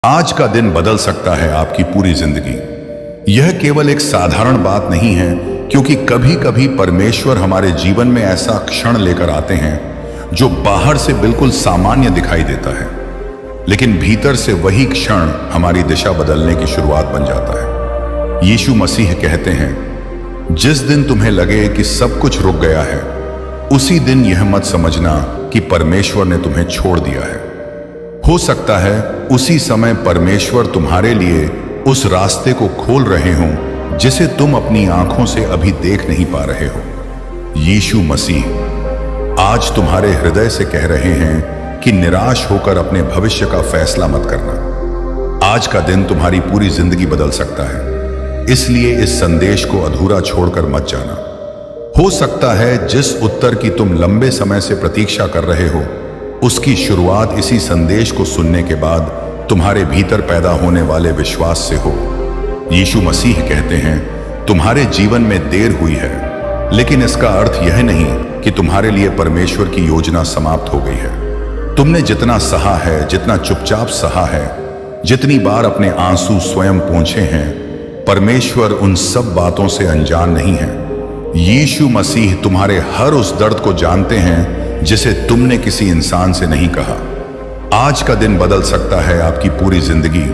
आज का दिन बदल सकता है आपकी पूरी जिंदगी। यह केवल एक साधारण बात नहीं है, क्योंकि कभी कभी परमेश्वर हमारे जीवन में ऐसा क्षण लेकर आते हैं जो बाहर से बिल्कुल सामान्य दिखाई देता है, लेकिन भीतर से वही क्षण हमारी दिशा बदलने की शुरुआत बन जाता है। यीशु मसीह कहते हैं, जिस दिन तुम्हें लगे कि सब कुछ रुक गया है, उसी दिन यह मत समझना कि परमेश्वर ने तुम्हें छोड़ दिया है। हो सकता है उसी समय परमेश्वर तुम्हारे लिए उस रास्ते को खोल रहे हों जिसे तुम अपनी आंखों से अभी देख नहीं पा रहे हो। यीशु मसीह आज तुम्हारे हृदय से कह रहे हैं कि निराश होकर अपने भविष्य का फैसला मत करना। आज का दिन तुम्हारी पूरी जिंदगी बदल सकता है, इसलिए इस संदेश को अधूरा छोड़कर मत जाना। हो सकता है जिस उत्तर की तुम लंबे समय से प्रतीक्षा कर रहे हो, उसकी शुरुआत इसी संदेश को सुनने के बाद तुम्हारे भीतर पैदा होने वाले विश्वास से हो। यीशु मसीह कहते हैं, तुम्हारे जीवन में देर हुई है, लेकिन इसका अर्थ यह नहीं कि तुम्हारे लिए परमेश्वर की योजना समाप्त हो गई है। तुमने जितना सहा है, जितना चुपचाप सहा है, जितनी बार अपने आंसू स्वयं पोंछे हैं, परमेश्वर उन सब बातों से अनजान नहीं है। यीशु मसीह तुम्हारे हर उस दर्द को जानते हैं जिसे तुमने किसी इंसान से नहीं कहा। आज का दिन बदल सकता है आपकी पूरी जिंदगी,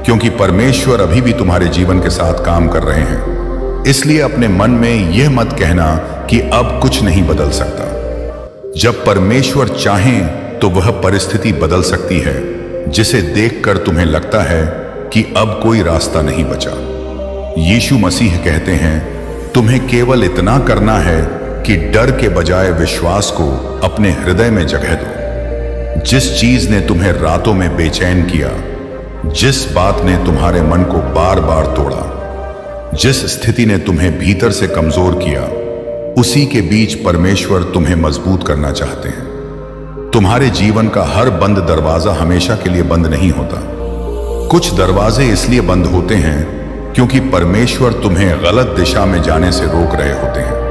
क्योंकि परमेश्वर अभी भी तुम्हारे जीवन के साथ काम कर रहे हैं। इसलिए अपने मन में यह मत कहना कि अब कुछ नहीं बदल सकता। जब परमेश्वर चाहें तो वह परिस्थिति बदल सकती है जिसे देखकर तुम्हें लगता है कि अब कोई रास्ता नहीं बचा। यीशु मसीह कहते हैं, तुम्हें केवल इतना करना है कि डर के बजाय विश्वास को अपने हृदय में जगह दो। जिस चीज ने तुम्हें रातों में बेचैन किया, जिस बात ने तुम्हारे मन को बार बार तोड़ा, जिस स्थिति ने तुम्हें भीतर से कमजोर किया, उसी के बीच परमेश्वर तुम्हें मजबूत करना चाहते हैं। तुम्हारे जीवन का हर बंद दरवाजा हमेशा के लिए बंद नहीं होता। कुछ दरवाजे इसलिए बंद होते हैं क्योंकि परमेश्वर तुम्हें गलत दिशा में जाने से रोक रहे होते हैं।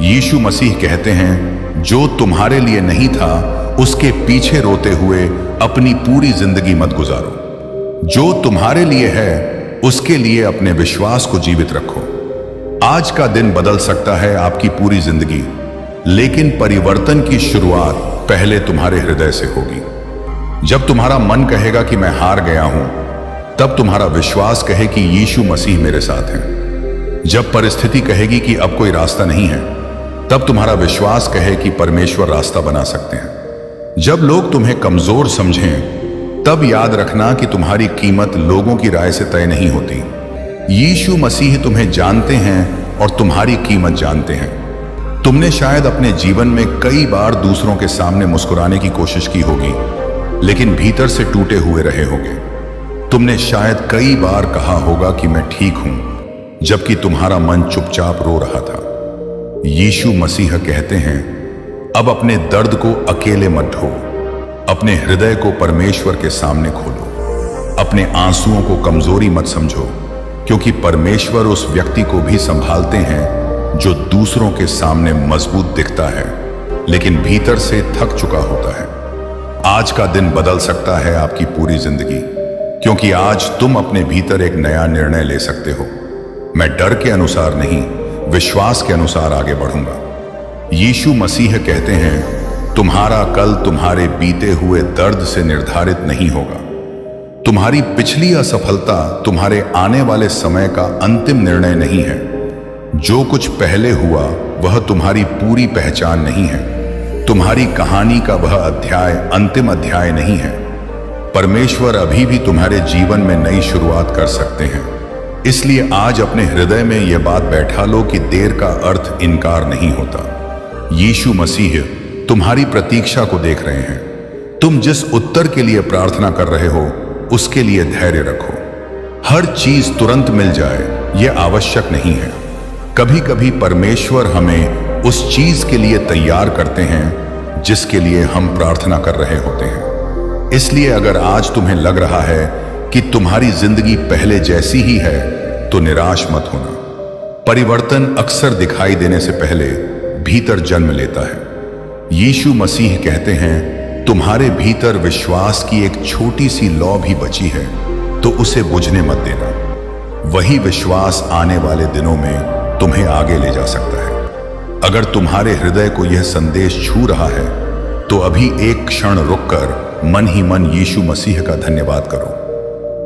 यीशु मसीह कहते हैं, जो तुम्हारे लिए नहीं था उसके पीछे रोते हुए अपनी पूरी जिंदगी मत गुजारो। जो तुम्हारे लिए है उसके लिए अपने विश्वास को जीवित रखो। आज का दिन बदल सकता है आपकी पूरी जिंदगी, लेकिन परिवर्तन की शुरुआत पहले तुम्हारे हृदय से होगी। जब तुम्हारा मन कहेगा कि मैं हार गया हूं, तब तुम्हारा विश्वास कहे कि यीशु मसीह मेरे साथ है। जब परिस्थिति कहेगी कि अब कोई रास्ता नहीं है, तब तुम्हारा विश्वास कहे कि परमेश्वर रास्ता बना सकते हैं। जब लोग तुम्हें कमजोर समझें, तब याद रखना कि तुम्हारी कीमत लोगों की राय से तय नहीं होती। यीशु मसीह तुम्हें जानते हैं और तुम्हारी कीमत जानते हैं। तुमने शायद अपने जीवन में कई बार दूसरों के सामने मुस्कुराने की कोशिश की होगी, लेकिन भीतर से टूटे हुए रहे होगे। तुमने शायद कई बार कहा होगा कि मैं ठीक हूं, जबकि तुम्हारा मन चुपचाप रो रहा था। यीशु मसीह कहते हैं, अब अपने दर्द को अकेले मत ढो, अपने हृदय को परमेश्वर के सामने खोलो। अपने आंसुओं को कमजोरी मत समझो, क्योंकि परमेश्वर उस व्यक्ति को भी संभालते हैं जो दूसरों के सामने मजबूत दिखता है, लेकिन भीतर से थक चुका होता है। आज का दिन बदल सकता है आपकी पूरी जिंदगी, क्योंकि आज तुम अपने भीतर एक नया निर्णय ले सकते हो। मैं डर के अनुसार नहीं, विश्वास के अनुसार आगे बढ़ूंगा। यीशु मसीह कहते हैं, तुम्हारा कल तुम्हारे बीते हुए दर्द से निर्धारित नहीं होगा। तुम्हारी पिछली असफलता तुम्हारे आने वाले समय का अंतिम निर्णय नहीं है। जो कुछ पहले हुआ वह तुम्हारी पूरी पहचान नहीं है। तुम्हारी कहानी का वह अध्याय अंतिम अध्याय नहीं है। परमेश्वर अभी भी तुम्हारे जीवन में नई शुरुआत कर सकते हैं। इसलिए आज अपने हृदय में यह बात बैठा लो कि देर का अर्थ इनकार नहीं होता। यीशु मसीह तुम्हारी प्रतीक्षा को देख रहे हैं। तुम जिस उत्तर के लिए प्रार्थना कर रहे हो, उसके लिए धैर्य रखो। हर चीज तुरंत मिल जाए यह आवश्यक नहीं है। कभी कभी परमेश्वर हमें उस चीज के लिए तैयार करते हैं जिसके लिए हम प्रार्थना कर रहे होते हैं। इसलिए अगर आज तुम्हें लग रहा है कि तुम्हारी जिंदगी पहले जैसी ही है, तो निराश मत होना। परिवर्तन अक्सर दिखाई देने से पहले भीतर जन्म लेता है। यीशु मसीह कहते हैं, तुम्हारे भीतर विश्वास की एक छोटी सी लौ भी बची है। तो उसे बुझने मत देना। वही विश्वास आने वाले दिनों में तुम्हें आगे ले जा सकता है। अगर तुम्हारे हृदय को यह संदेश छू रहा है तो अभी एक क्षण रुककर मन ही मन यीशु मसीह का धन्यवाद करो।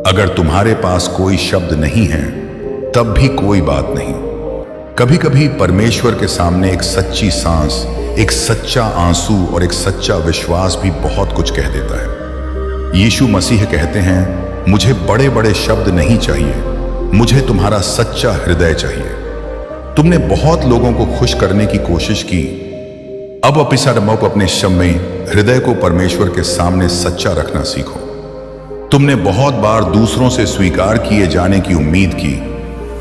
अगर तुम्हारे पास कोई शब्द नहीं है तब भी कोई बात नहीं। कभी कभी परमेश्वर के सामने एक सच्ची सांस, एक सच्चा आंसू और एक सच्चा विश्वास भी बहुत कुछ कह देता है। यीशु मसीह कहते हैं, मुझे बड़े बड़े शब्द नहीं चाहिए, मुझे तुम्हारा सच्चा हृदय चाहिए। तुमने बहुत लोगों को खुश करने की कोशिश की, अब अपने समय हृदय को परमेश्वर के सामने सच्चा रखना सीखो। तुमने बहुत बार दूसरों से स्वीकार किए जाने की उम्मीद की,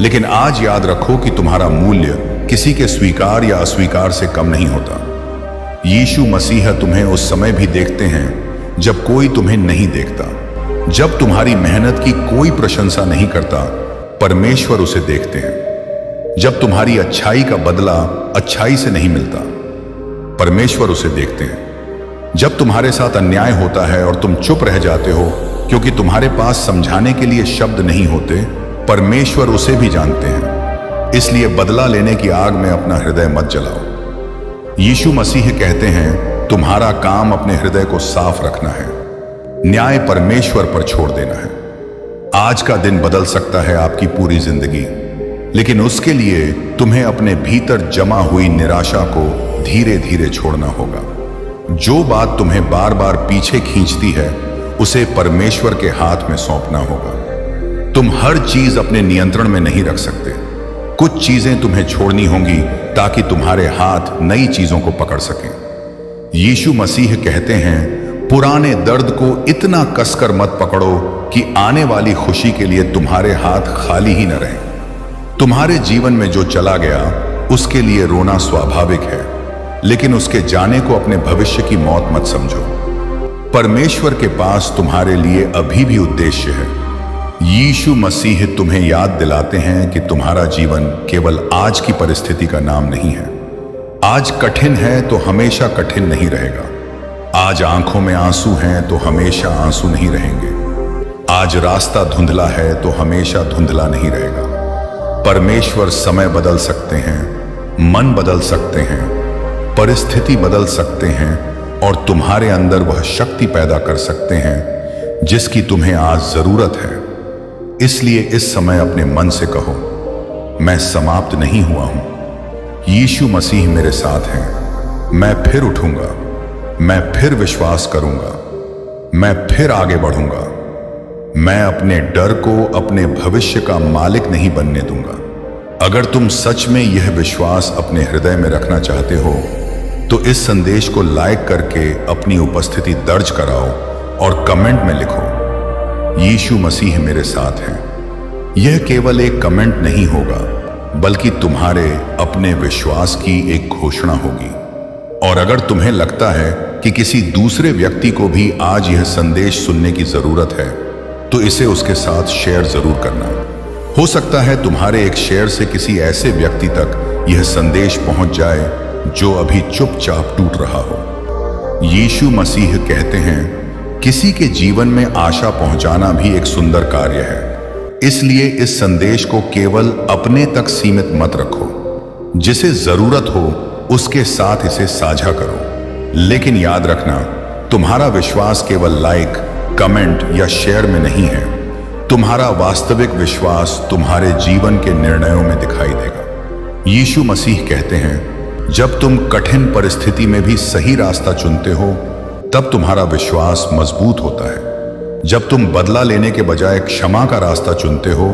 लेकिन आज याद रखो कि तुम्हारा मूल्य किसी के स्वीकार या अस्वीकार से कम नहीं होता। यीशु मसीह तुम्हें उस समय भी देखते हैं जब कोई तुम्हें नहीं देखता। जब तुम्हारी मेहनत की कोई प्रशंसा नहीं करता, परमेश्वर उसे देखते हैं। जब तुम्हारी अच्छाई का बदला अच्छाई से नहीं मिलता, परमेश्वर उसे देखते हैं। जब तुम्हारे साथ अन्याय होता है और तुम चुप रह जाते हो क्योंकि तुम्हारे पास समझाने के लिए शब्द नहीं होते, परमेश्वर उसे भी जानते हैं। इसलिए बदला लेने की आग में अपना हृदय मत जलाओ। यीशु मसीह कहते हैं, तुम्हारा काम अपने हृदय को साफ रखना है, न्याय परमेश्वर पर छोड़ देना है। आज का दिन बदल सकता है आपकी पूरी जिंदगी, लेकिन उसके लिए तुम्हें अपने भीतर जमा हुई निराशा को धीरे धीरे छोड़ना होगा। जो बात तुम्हें बार बार पीछे खींचती है, उसे परमेश्वर के हाथ में सौंपना होगा। तुम हर चीज अपने नियंत्रण में नहीं रख सकते। कुछ चीजें तुम्हें छोड़नी होंगी ताकि तुम्हारे हाथ नई चीजों को पकड़ सकें। यीशु मसीह कहते हैं, पुराने दर्द को इतना कसकर मत पकड़ो कि आने वाली खुशी के लिए तुम्हारे हाथ खाली ही न रहें। तुम्हारे जीवन में जो चला गया उसके लिए रोना स्वाभाविक है, लेकिन उसके जाने को अपने भविष्य की मौत मत समझो। परमेश्वर के पास तुम्हारे लिए अभी भी उद्देश्य है। यीशु मसीह तुम्हें याद दिलाते हैं कि तुम्हारा जीवन केवल आज की परिस्थिति का नाम नहीं है। आज कठिन है तो हमेशा कठिन नहीं रहेगा। आज आंखों में आंसू हैं तो हमेशा आंसू नहीं रहेंगे। आज रास्ता धुंधला है तो हमेशा धुंधला नहीं रहेगा। परमेश्वर समय बदल सकते हैं, मन बदल सकते हैं, परिस्थिति बदल सकते हैं और तुम्हारे अंदर वह शक्ति पैदा कर सकते हैं जिसकी तुम्हें आज जरूरत है। इसलिए इस समय अपने मन से कहो, मैं समाप्त नहीं हुआ हूं, यीशु मसीह मेरे साथ हैं। मैं फिर उठूंगा, मैं फिर विश्वास करूंगा, मैं फिर आगे बढ़ूंगा। मैं अपने डर को अपने भविष्य का मालिक नहीं बनने दूंगा। अगर तुम सच में यह विश्वास अपने हृदय में रखना चाहते हो तो इस संदेश को लाइक करके अपनी उपस्थिति दर्ज कराओ और कमेंट में लिखो, यीशु मसीह मेरे साथ हैं। यह केवल एक कमेंट नहीं होगा, बल्कि तुम्हारे अपने विश्वास की एक घोषणा होगी। और अगर तुम्हें लगता है कि किसी दूसरे व्यक्ति को भी आज यह संदेश सुनने की जरूरत है, तो इसे उसके साथ शेयर जरूर करना। हो सकता है तुम्हारे एक शेयर से किसी ऐसे व्यक्ति तक यह संदेश पहुंच जाए जो अभी चुपचाप टूट रहा हो। यीशु मसीह कहते हैं, किसी के जीवन में आशा पहुंचाना भी एक सुंदर कार्य है। इसलिए इस संदेश को केवल अपने तक सीमित मत रखो। जिसे जरूरत हो उसके साथ इसे साझा करो। लेकिन याद रखना, तुम्हारा विश्वास केवल लाइक, कमेंट या शेयर में नहीं है। तुम्हारा वास्तविक विश्वास तुम्हारे जीवन के निर्णयों में दिखाई देगा। यीशु मसीह कहते हैं, जब तुम कठिन परिस्थिति में भी सही रास्ता चुनते हो, तब तुम्हारा विश्वास मजबूत होता है। जब तुम बदला लेने के बजाय क्षमा का रास्ता चुनते हो,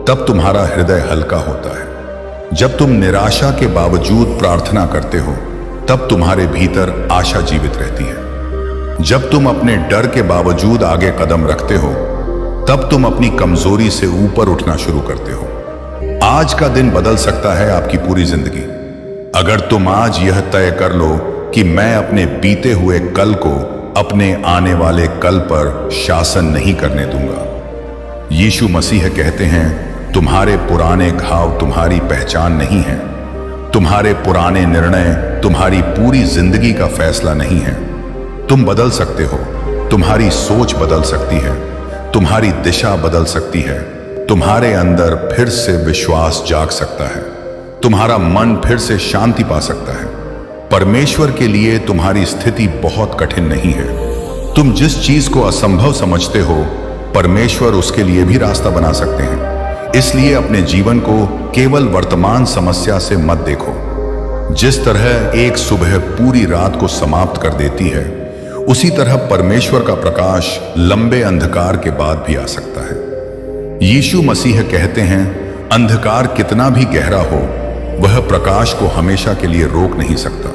तब तुम्हारा हृदय हल्का होता है। जब तुम निराशा के बावजूद प्रार्थना करते हो, तब तुम्हारे भीतर आशा जीवित रहती है। जब तुम अपने डर के बावजूद आगे कदम रखते हो, तब तुम अपनी कमजोरी से ऊपर उठना शुरू करते हो। आज का दिन बदल सकता है आपकी पूरी जिंदगी। अगर तुम आज यह तय कर लो कि मैं अपने बीते हुए कल को अपने आने वाले कल पर शासन नहीं करने दूंगा। यीशु मसीह कहते हैं, तुम्हारे पुराने घाव तुम्हारी पहचान नहीं है। तुम्हारे पुराने निर्णय तुम्हारी पूरी जिंदगी का फैसला नहीं है। तुम बदल सकते हो, तुम्हारी सोच बदल सकती है, तुम्हारी दिशा बदल सकती है। तुम्हारे अंदर फिर से विश्वास जाग सकता है। तुम्हारा मन फिर से शांति पा सकता है। परमेश्वर के लिए तुम्हारी स्थिति बहुत कठिन नहीं है। तुम जिस चीज को असंभव समझते हो, परमेश्वर उसके लिए भी रास्ता बना सकते हैं। इसलिए अपने जीवन को केवल वर्तमान समस्या से मत देखो। जिस तरह एक सुबह पूरी रात को समाप्त कर देती है, उसी तरह परमेश्वर का प्रकाश लंबे अंधकार के बाद भी आ सकता है। यीशु मसीह कहते हैं, अंधकार कितना भी गहरा हो, वह प्रकाश को हमेशा के लिए रोक नहीं सकता।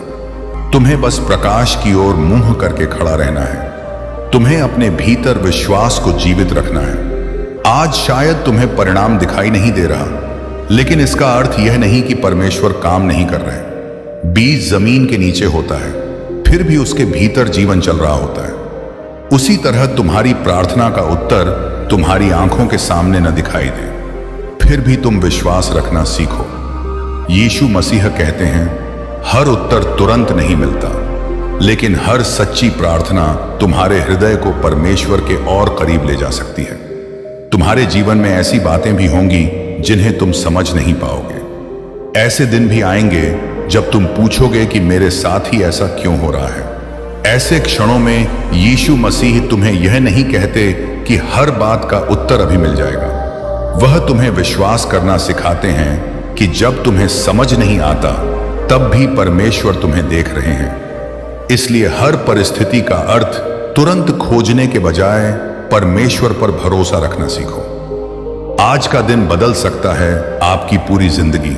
तुम्हें बस प्रकाश की ओर मुंह करके खड़ा रहना है। तुम्हें अपने भीतर विश्वास को जीवित रखना है। आज शायद तुम्हें परिणाम दिखाई नहीं दे रहा, लेकिन इसका अर्थ यह नहीं कि परमेश्वर काम नहीं कर रहे। बीज जमीन के नीचे होता है, फिर भी उसके भीतर जीवन चल रहा होता है। उसी तरह तुम्हारी प्रार्थना का उत्तर तुम्हारी आंखों के सामने न दिखाई दे, फिर भी तुम विश्वास रखना सीखो। यीशु मसीह कहते हैं, हर उत्तर तुरंत नहीं मिलता, लेकिन हर सच्ची प्रार्थना तुम्हारे हृदय को परमेश्वर के और करीब ले जा सकती है। तुम्हारे जीवन में ऐसी बातें भी होंगी जिन्हें तुम समझ नहीं पाओगे। ऐसे दिन भी आएंगे जब तुम पूछोगे कि मेरे साथ ही ऐसा क्यों हो रहा है। ऐसे क्षणों में यीशु मसीह तुम्हें यह नहीं कहते कि हर बात का उत्तर अभी मिल जाएगा। वह तुम्हें विश्वास करना सिखाते हैं कि जब तुम्हें समझ नहीं आता, तब भी परमेश्वर तुम्हें देख रहे हैं। इसलिए हर परिस्थिति का अर्थ तुरंत खोजने के बजाय परमेश्वर पर भरोसा रखना सीखो। आज का दिन बदल सकता है आपकी पूरी जिंदगी,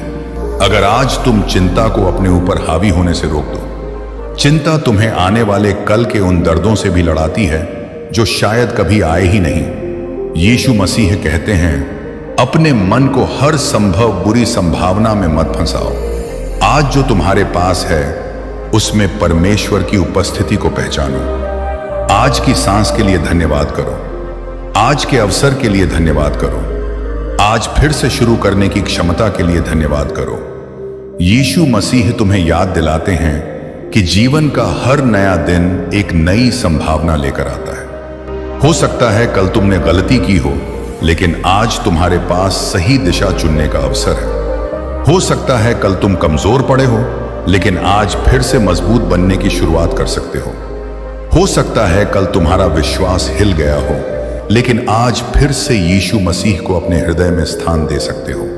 अगर आज तुम चिंता को अपने ऊपर हावी होने से रोक दो। चिंता तुम्हें आने वाले कल के उन दर्दों से भी लड़ाती है जो शायद कभी आए ही नहीं। यीशु मसीह कहते हैं, अपने मन को हर संभव बुरी संभावना में मत फंसाओ। आज जो तुम्हारे पास है, उसमें परमेश्वर की उपस्थिति को पहचानो। आज की सांस के लिए धन्यवाद करो। आज के अवसर के लिए धन्यवाद करो। आज फिर से शुरू करने की क्षमता के लिए धन्यवाद करो। यीशु मसीह तुम्हें याद दिलाते हैं कि जीवन का हर नया दिन एक नई संभावना लेकर आता है। हो सकता है कल तुमने गलती की हो, लेकिन आज तुम्हारे पास सही दिशा चुनने का अवसर है। हो सकता है कल तुम कमजोर पड़े हो, लेकिन आज फिर से मजबूत बनने की शुरुआत कर सकते हो सकता है कल तुम्हारा विश्वास हिल गया हो, लेकिन आज फिर से यीशु मसीह को अपने हृदय में स्थान दे सकते हो।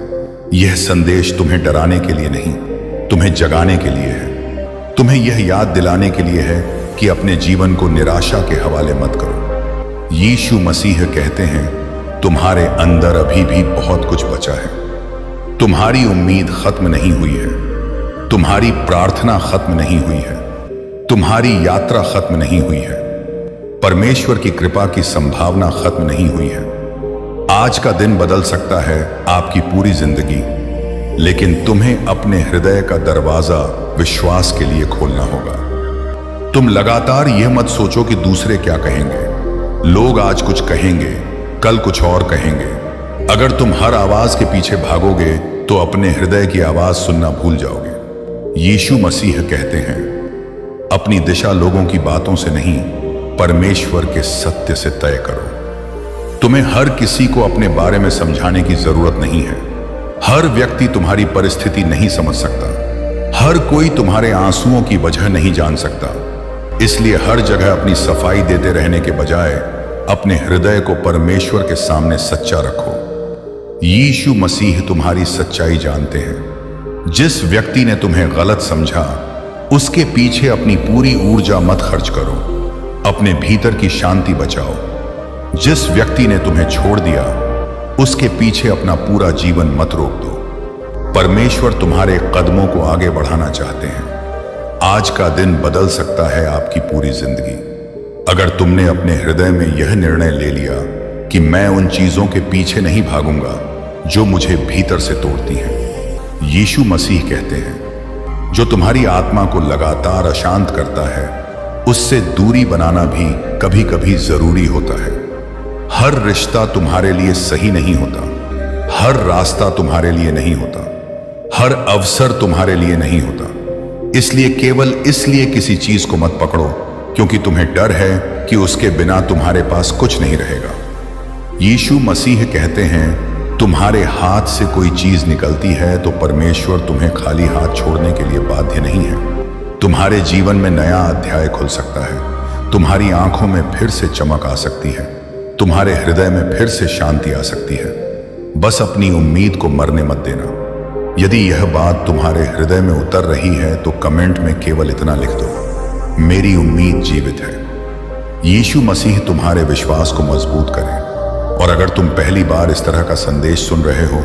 यह संदेश तुम्हें डराने के लिए नहीं, तुम्हें जगाने के लिए है। तुम्हें यह याद दिलाने के लिए है कि अपने जीवन को निराशा के हवाले मत करो। यीशु मसीह कहते हैं, तुम्हारे अंदर अभी भी बहुत कुछ बचा है। तुम्हारी उम्मीद खत्म नहीं हुई है। तुम्हारी प्रार्थना खत्म नहीं हुई है। तुम्हारी यात्रा खत्म नहीं हुई है। परमेश्वर की कृपा की संभावना खत्म नहीं हुई है। आज का दिन बदल सकता है आपकी पूरी जिंदगी, लेकिन तुम्हें अपने हृदय का दरवाजा विश्वास के लिए खोलना होगा। तुम लगातार यह मत सोचो कि दूसरे क्या कहेंगे। लोग आज कुछ कहेंगे, कल कुछ और कहेंगे। अगर तुम हर आवाज के पीछे भागोगे तो अपने हृदय की आवाज सुनना भूल जाओगे। यीशु मसीह कहते हैं, अपनी दिशा लोगों की बातों से नहीं, परमेश्वर के सत्य से तय करो। तुम्हें हर किसी को अपने बारे में समझाने की जरूरत नहीं है। हर व्यक्ति तुम्हारी परिस्थिति नहीं समझ सकता। हर कोई तुम्हारे आंसुओं की वजह नहीं जान सकता। इसलिए हर जगह अपनी सफाई देते रहने के बजाय अपने हृदय को परमेश्वर के सामने सच्चा रखो। यीशु मसीह तुम्हारी सच्चाई जानते हैं। जिस व्यक्ति ने तुम्हें गलत समझा, उसके पीछे अपनी पूरी ऊर्जा मत खर्च करो। अपने भीतर की शांति बचाओ। जिस व्यक्ति ने तुम्हें छोड़ दिया, उसके पीछे अपना पूरा जीवन मत रोक दो। परमेश्वर तुम्हारे कदमों को आगे बढ़ाना चाहते हैं। आज का दिन बदल सकता है आपकी पूरी जिंदगी। अगर तुमने अपने हृदय में यह निर्णय ले लिया कि मैं उन चीजों के पीछे नहीं भागूंगा जो मुझे भीतर से तोड़ती हैं। यीशु मसीह कहते हैं, जो तुम्हारी आत्मा को लगातार अशांत करता है, उससे दूरी बनाना भी कभी कभी जरूरी होता है। हर रिश्ता तुम्हारे लिए सही नहीं होता। हर रास्ता तुम्हारे लिए नहीं होता। हर अवसर तुम्हारे लिए नहीं होता। इसलिए केवल इसलिए किसी चीज को मत पकड़ो क्योंकि तुम्हें डर है कि उसके बिना तुम्हारे पास कुछ नहीं रहेगा। यीशु मसीह कहते हैं, तुम्हारे हाथ से कोई चीज निकलती है तो परमेश्वर तुम्हें खाली हाथ छोड़ने के लिए बाध्य नहीं है। तुम्हारे जीवन में नया अध्याय खुल सकता है, तुम्हारी आंखों में फिर से चमक आ सकती है, तुम्हारे हृदय में फिर से शांति आ सकती है। बस अपनी उम्मीद को मरने मत देना। यदि यह बात तुम्हारे हृदय में उतर रही है तो कमेंट में केवल इतना लिख दो, मेरी उम्मीद जीवित है। यीशु मसीह तुम्हारे विश्वास को मजबूत करे। और अगर तुम पहली बार इस तरह का संदेश सुन रहे हो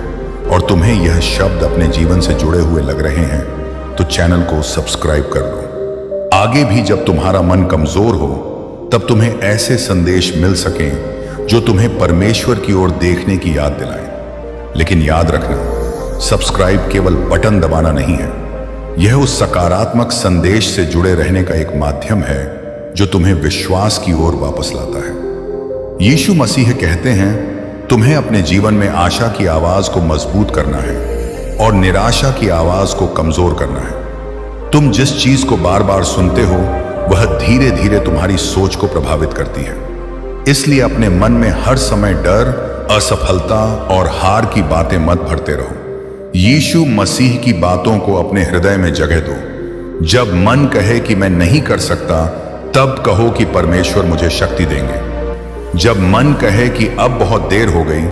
और तुम्हें यह शब्द अपने जीवन से जुड़े हुए लग रहे हैं तो चैनल को सब्सक्राइब कर लो। आगे भी जब तुम्हारा मन कमजोर हो तब तुम्हें ऐसे संदेश मिल सकें जो तुम्हें परमेश्वर की ओर देखने की याद दिलाएं। लेकिन याद रखना, सब्सक्राइब केवल बटन दबाना नहीं है, यह उस सकारात्मक संदेश से जुड़े रहने का एक माध्यम है जो तुम्हें विश्वास की ओर वापस लाता है। यीशु मसीह कहते हैं, तुम्हें अपने जीवन में आशा की आवाज को मजबूत करना है और निराशा की आवाज को कमजोर करना है। तुम जिस चीज को बार बार सुनते हो वह धीरे धीरे तुम्हारी सोच को प्रभावित करती है। इसलिए अपने मन में हर समय डर, असफलता और हार की बातें मत भरते रहो। यीशु मसीह की बातों को अपने हृदय में जगह दो। जब मन कहे कि मैं नहीं कर सकता, तब कहो कि परमेश्वर मुझे शक्ति देंगे। जब मन कहे कि अब बहुत देर हो गई,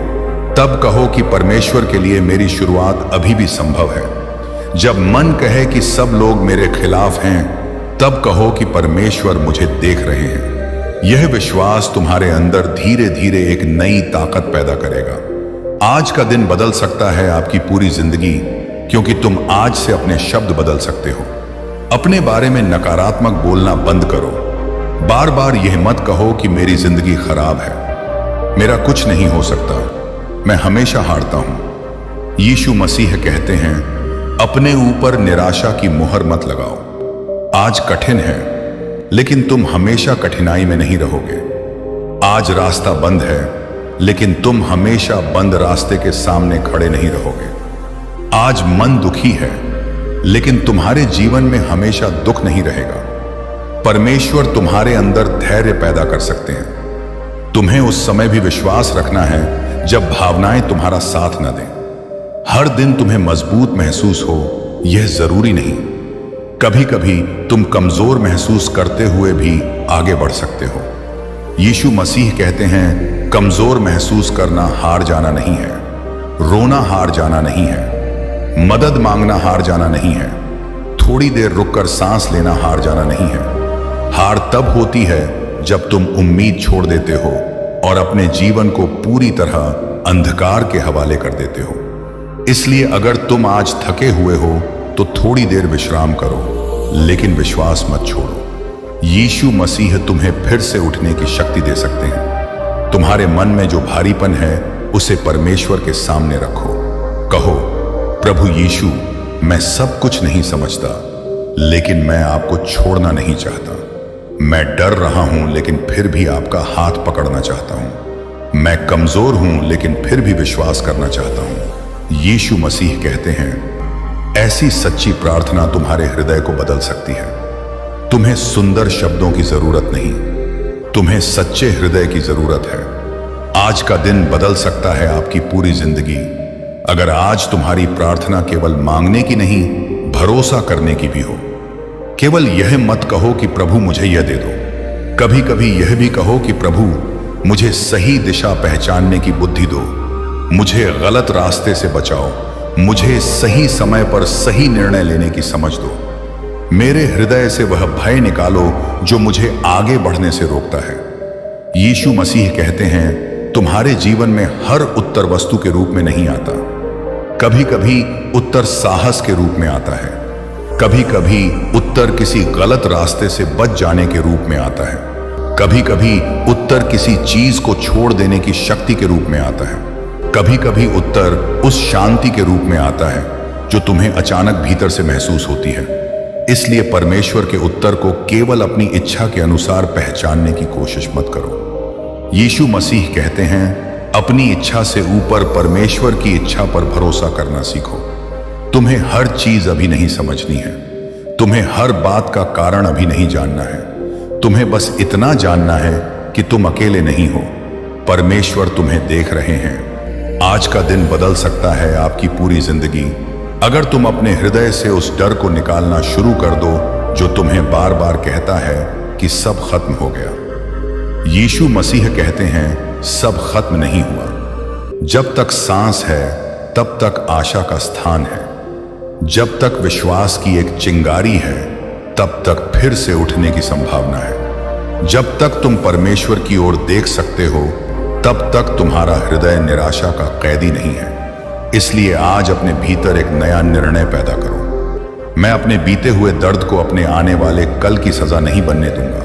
तब कहो कि परमेश्वर के लिए मेरी शुरुआत अभी भी संभव है। जब मन कहे कि सब लोग मेरे खिलाफ हैं, तब कहो कि परमेश्वर मुझे देख रहे हैं। यह विश्वास तुम्हारे अंदर धीरे धीरे एक नई ताकत पैदा करेगा। आज का दिन बदल सकता है आपकी पूरी जिंदगी, क्योंकि तुम आज से अपने शब्द बदल सकते हो। अपने बारे में नकारात्मक बोलना बंद करो। बार बार यह मत कहो कि मेरी जिंदगी खराब है, मेरा कुछ नहीं हो सकता, मैं हमेशा हारता हूं। यीशु मसीह कहते हैं, अपने ऊपर निराशा की मुहर मत लगाओ। आज कठिन है, लेकिन तुम हमेशा कठिनाई में नहीं रहोगे। आज रास्ता बंद है, लेकिन तुम हमेशा बंद रास्ते के सामने खड़े नहीं रहोगे। आज मन दुखी है, लेकिन तुम्हारे जीवन में हमेशा दुख नहीं रहेगा। परमेश्वर तुम्हारे अंदर धैर्य पैदा कर सकते हैं। तुम्हें उस समय भी विश्वास रखना है जब भावनाएं तुम्हारा साथ न दें। हर दिन तुम्हें मजबूत महसूस हो, यह जरूरी नहीं। कभी कभी तुम कमजोर महसूस करते हुए भी आगे बढ़ सकते हो। यीशु मसीह कहते हैं, कमजोर महसूस करना हार जाना नहीं है, रोना हार जाना नहीं है, मदद मांगना हार जाना नहीं है, थोड़ी देर रुककर सांस लेना हार जाना नहीं है। हार तब होती है जब तुम उम्मीद छोड़ देते हो और अपने जीवन को पूरी तरह अंधकार के हवाले कर देते हो। इसलिए अगर तुम आज थके हुए हो तो थोड़ी देर विश्राम करो, लेकिन विश्वास मत छोड़ो। यीशु मसीह तुम्हें फिर से उठने की शक्ति दे सकते हैं। तुम्हारे मन में जो भारीपन है उसे परमेश्वर के सामने रखो। कहो, प्रभु यीशु, मैं सब कुछ नहीं समझता, लेकिन मैं आपको छोड़ना नहीं चाहता। मैं डर रहा हूं, लेकिन फिर भी आपका हाथ पकड़ना चाहता हूं। मैं कमजोर हूं, लेकिन फिर भी विश्वास करना चाहता हूं। यीशु मसीह कहते हैं, ऐसी सच्ची प्रार्थना तुम्हारे हृदय को बदल सकती है। तुम्हें सुंदर शब्दों की जरूरत नहीं, तुम्हें सच्चे हृदय की जरूरत है। आज का दिन बदल सकता है आपकी पूरी जिंदगी, अगर आज तुम्हारी प्रार्थना केवल मांगने की नहीं, भरोसा करने की भी हो। केवल यह मत कहो कि प्रभु मुझे यह दे दो। कभी कभी यह भी कहो कि प्रभु मुझे सही दिशा पहचानने की बुद्धि दो, मुझे गलत रास्ते से बचाओ, मुझे सही समय पर सही निर्णय लेने की समझ दो। मेरे हृदय से वह भय निकालो जो मुझे आगे बढ़ने से रोकता है। यीशु मसीह कहते हैं, तुम्हारे जीवन में हर उत्तर वस्तु के रूप में नहीं आता। कभी कभी उत्तर साहस के रूप में आता है, कभी कभी उत्तर किसी गलत रास्ते से बच जाने के रूप में आता है, कभी कभी उत्तर किसी चीज को छोड़ देने की शक्ति के रूप में आता है, कभी कभी उत्तर उस शांति के रूप में आता है जो तुम्हें अचानक भीतर से महसूस होती है। इसलिए परमेश्वर के उत्तर को केवल अपनी इच्छा के अनुसार पहचानने की कोशिश मत करो। यीशु मसीह कहते हैं, अपनी इच्छा से ऊपर परमेश्वर की इच्छा पर भरोसा करना सीखो। तुम्हें हर चीज अभी नहीं समझनी है, तुम्हें हर बात का कारण अभी नहीं जानना है, तुम्हें बस इतना जानना है कि तुम अकेले नहीं हो। परमेश्वर तुम्हें देख रहे हैं। आज का दिन बदल सकता है आपकी पूरी जिंदगी अगर तुम अपने हृदय से उस डर को निकालना शुरू कर दो जो तुम्हें बार बार कहता है कि सब खत्म हो गया। यीशु मसीह कहते हैं सब खत्म नहीं हुआ। जब तक सांस है तब तक आशा का स्थान है। जब तक विश्वास की एक चिंगारी है तब तक फिर से उठने की संभावना है। जब तक तुम परमेश्वर की ओर देख सकते हो तब तक तुम्हारा हृदय निराशा का कैदी नहीं है। इसलिए आज अपने भीतर एक नया निर्णय पैदा करो। मैं अपने बीते हुए दर्द को अपने आने वाले कल की सजा नहीं बनने दूंगा।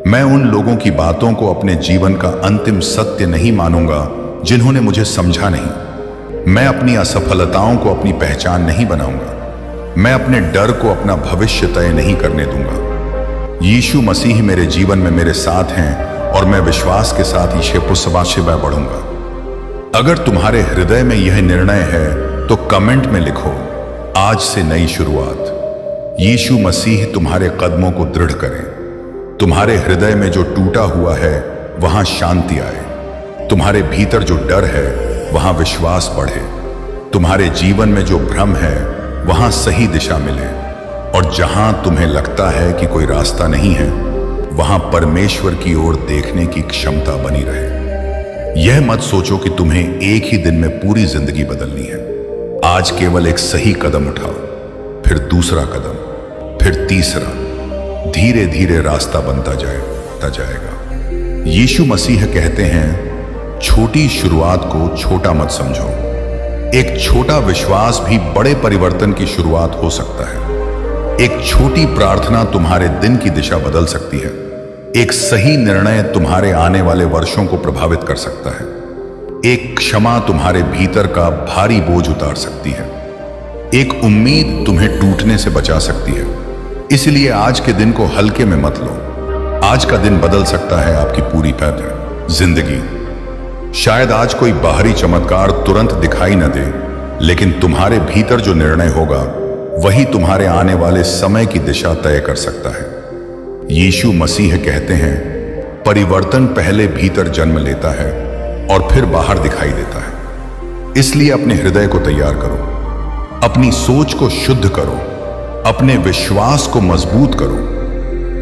मैं उन लोगों की बातों को अपने जीवन का अंतिम सत्य नहीं मानूंगा जिन्होंने मुझे समझा नहीं। मैं अपनी असफलताओं को अपनी पहचान नहीं बनाऊंगा। मैं अपने डर को अपना भविष्य तय नहीं करने दूंगा। यीशु मसीह मेरे जीवन में मेरे साथ हैं और मैं विश्वास के साथ ईशे बढ़ूंगा। अगर तुम्हारे हृदय में यह निर्णय है तो कमेंट में लिखो, आज से नई शुरुआत। यीशु मसीह तुम्हारे कदमों को दृढ़ करें। तुम्हारे हृदय में जो टूटा हुआ है वहां शांति आए। तुम्हारे भीतर जो डर है वहां विश्वास बढ़े। तुम्हारे जीवन में जो भ्रम है वहां सही दिशा मिले। और जहां तुम्हें लगता है कि कोई रास्ता नहीं है वहां परमेश्वर की ओर देखने की क्षमता बनी रहे। यह मत सोचो कि तुम्हें एक ही दिन में पूरी जिंदगी बदलनी है। आज केवल एक सही कदम उठाओ, फिर दूसरा कदम, फिर तीसरा। धीरे धीरे रास्ता बनता जाएगा। यीशु मसीह कहते हैं छोटी शुरुआत को छोटा मत समझो। एक छोटा विश्वास भी बड़े परिवर्तन की शुरुआत हो सकता है। एक छोटी प्रार्थना तुम्हारे दिन की दिशा बदल सकती है। एक सही निर्णय तुम्हारे आने वाले वर्षों को प्रभावित कर सकता है। एक क्षमा तुम्हारे भीतर का भारी बोझ उतार सकती है। एक उम्मीद तुम्हें टूटने से बचा सकती है। इसलिए आज के दिन को हल्के में मत लो। आज का दिन बदल सकता है आपकी पूरी जिंदगी। शायद आज कोई बाहरी चमत्कार तुरंत दिखाई न दे, लेकिन तुम्हारे भीतर जो निर्णय होगा वही तुम्हारे आने वाले समय की दिशा तय कर सकता है। यीशु मसीह कहते हैं परिवर्तन पहले भीतर जन्म लेता है और फिर बाहर दिखाई देता है। इसलिए अपने हृदय को तैयार करो, अपनी सोच को शुद्ध करो, अपने विश्वास को मजबूत करो,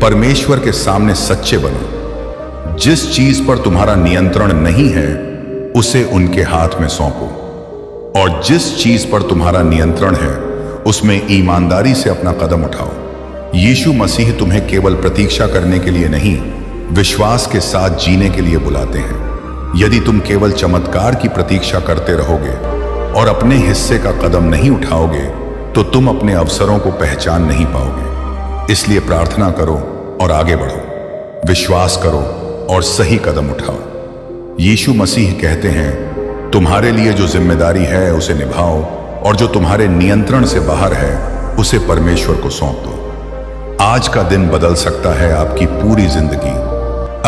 परमेश्वर के सामने सच्चे बनो। जिस चीज पर तुम्हारा नियंत्रण नहीं है उसे उनके हाथ में सौंपो, और जिस चीज पर तुम्हारा नियंत्रण है उसमें ईमानदारी से अपना कदम उठाओ। यीशु मसीह तुम्हें केवल प्रतीक्षा करने के लिए नहीं, विश्वास के साथ जीने के लिए बुलाते हैं। यदि तुम केवल चमत्कार की प्रतीक्षा करते रहोगे और अपने हिस्से का कदम नहीं उठाओगे तो तुम अपने अवसरों को पहचान नहीं पाओगे। इसलिए प्रार्थना करो और आगे बढ़ो, विश्वास करो और सही कदम उठाओ। यीशु मसीह कहते हैं तुम्हारे लिए जो जिम्मेदारी है उसे निभाओ, और जो तुम्हारे नियंत्रण से बाहर है उसे परमेश्वर को सौंप दो। आज का दिन बदल सकता है आपकी पूरी जिंदगी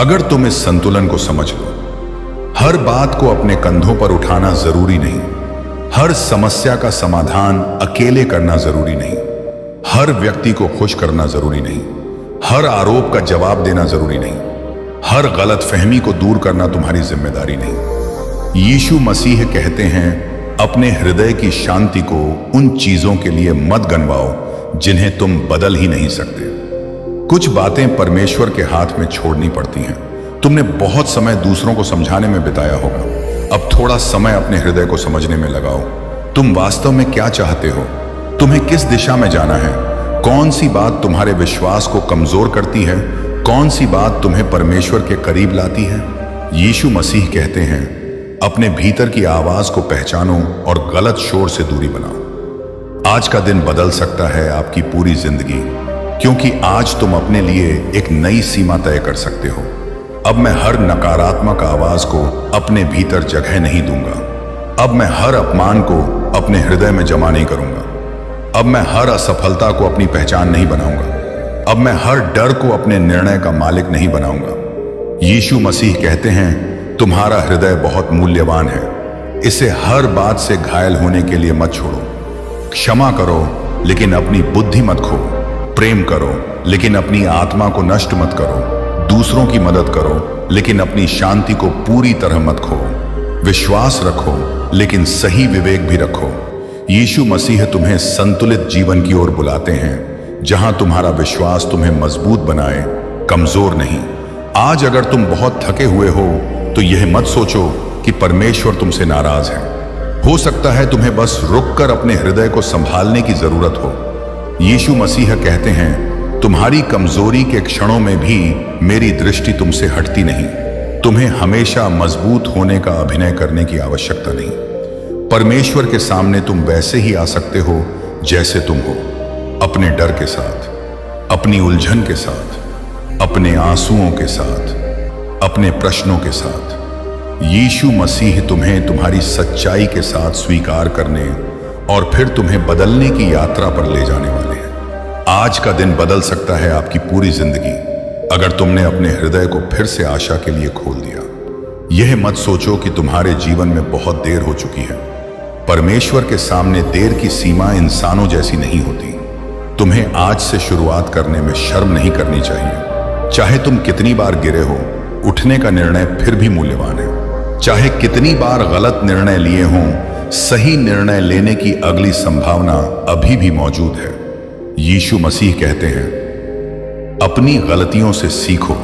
अगर तुम इस संतुलन को समझ लो। हर बात को अपने कंधों पर उठाना जरूरी नहीं। हर समस्या का समाधान अकेले करना जरूरी नहीं। हर व्यक्ति को खुश करना जरूरी नहीं। हर आरोप का जवाब देना जरूरी नहीं। हर गलतफहमी को दूर करना तुम्हारी जिम्मेदारी नहीं। यीशु मसीह कहते हैं अपने हृदय की शांति को उन चीजों के लिए मत गनवाओ जिन्हें तुम बदल ही नहीं सकते। कुछ बातें परमेश्वर के हाथ में छोड़नी पड़ती हैं। तुमने बहुत समय दूसरों को समझाने में बिताया होगा। अब थोड़ा समय अपने हृदय को समझने में लगाओ। तुम वास्तव में क्या चाहते हो? तुम्हें किस दिशा में जाना है? कौन सी बात तुम्हारे विश्वास को कमजोर करती है? कौन सी बात तुम्हें परमेश्वर के करीब लाती है? यीशु मसीह कहते हैं अपने भीतर की आवाज को पहचानो और गलत शोर से दूरी बनाओ। आज का दिन बदल सकता है आपकी पूरी जिंदगी, क्योंकि आज तुम अपने लिए एक नई सीमा तय कर सकते हो। अब मैं हर नकारात्मक आवाज को अपने भीतर जगह नहीं दूंगा। अब मैं हर अपमान को अपने हृदय में जमा नहीं करूंगा। अब मैं हर असफलता को अपनी पहचान नहीं बनाऊंगा। अब मैं हर डर को अपने निर्णय का मालिक नहीं बनाऊंगा। यीशु मसीह कहते हैं तुम्हारा हृदय बहुत मूल्यवान है। इसे हर बात से घायल होने के लिए मत छोड़ो। क्षमा करो लेकिन अपनी बुद्धि मत खो। प्रेम करो लेकिन अपनी आत्मा को नष्ट मत करो। दूसरों की मदद करो लेकिन अपनी शांति को पूरी तरह मत खो। विश्वास रखो, लेकिन सही विवेक भी रखो। यीशु मसीह तुम्हें संतुलित जीवन की ओर बुलाते हैं, जहां तुम्हारा विश्वास तुम्हें मजबूत बनाए, कमजोर नहीं। आज अगर तुम बहुत थके हुए हो तो यह मत सोचो कि परमेश्वर तुमसे नाराज है। हो सकता है तुम्हें बस रुककर अपने हृदय को संभालने की जरूरत हो। यीशु मसीह कहते हैं, तुम्हारी कमजोरी के क्षणों में भी मेरी दृष्टि तुमसे हटती नहीं। तुम्हें हमेशा मजबूत होने का अभिनय करने की आवश्यकता नहीं। परमेश्वर के सामने तुम वैसे ही आ सकते हो जैसे तुम हो, अपने डर के साथ, अपनी उलझन के साथ, अपने आंसुओं के साथ, अपने प्रश्नों के साथ। यीशु मसीह तुम्हें तुम्हारी सच्चाई के साथ स्वीकार करने और फिर तुम्हें बदलने की यात्रा पर ले जाने वाले हैं। आज का दिन बदल सकता है आपकी पूरी जिंदगी, अगर तुमने अपने हृदय को फिर से आशा के लिए खोल दिया। यह मत सोचो कि तुम्हारे जीवन में बहुत देर हो चुकी है। परमेश्वर के सामने देर की सीमा इंसानों जैसी नहीं होती। तुम्हें आज से शुरुआत करने में शर्म नहीं करनी चाहिए। चाहे तुम कितनी बार गिरे हो, उठने का निर्णय फिर भी मूल्यवान है। चाहे कितनी बार गलत निर्णय लिए हों, सही निर्णय लेने की अगली संभावना अभी भी मौजूद है। यीशु मसीह कहते हैं, अपनी गलतियों से सीखो,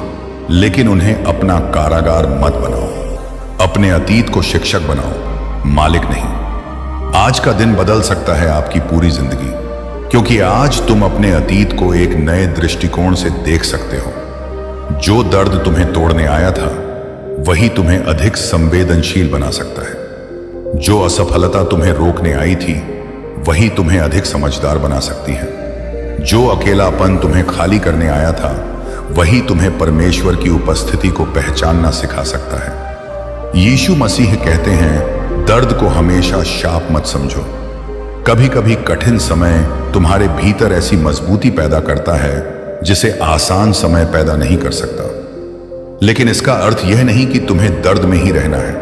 लेकिन उन्हें अपना कारागार मत बनाओ। अपने अतीत को शिक्षक बनाओ, मालिक नहीं। आज का दिन बदल सकता है आपकी पूरी जिंदगी, क्योंकि आज तुम अपने अतीत को एक नए दृष्टिकोण से देख सकते हो। जो दर्द तुम्हें तोड़ने आया था, वही तुम्हें अधिक संवेदनशील बना सकता है। जो असफलता तुम्हें रोकने आई थी, वही तुम्हें अधिक समझदार बना सकती है। जो अकेलापन तुम्हें खाली करने आया था, वही तुम्हें परमेश्वर की उपस्थिति को पहचानना सिखा सकता है। यीशु मसीह कहते हैं, दर्द को हमेशा शाप मत समझो। कभी कभी कठिन समय तुम्हारे भीतर ऐसी मजबूती पैदा करता है जिसे आसान समय पैदा नहीं कर सकता। लेकिन इसका अर्थ यह नहीं कि तुम्हें दर्द में ही रहना है।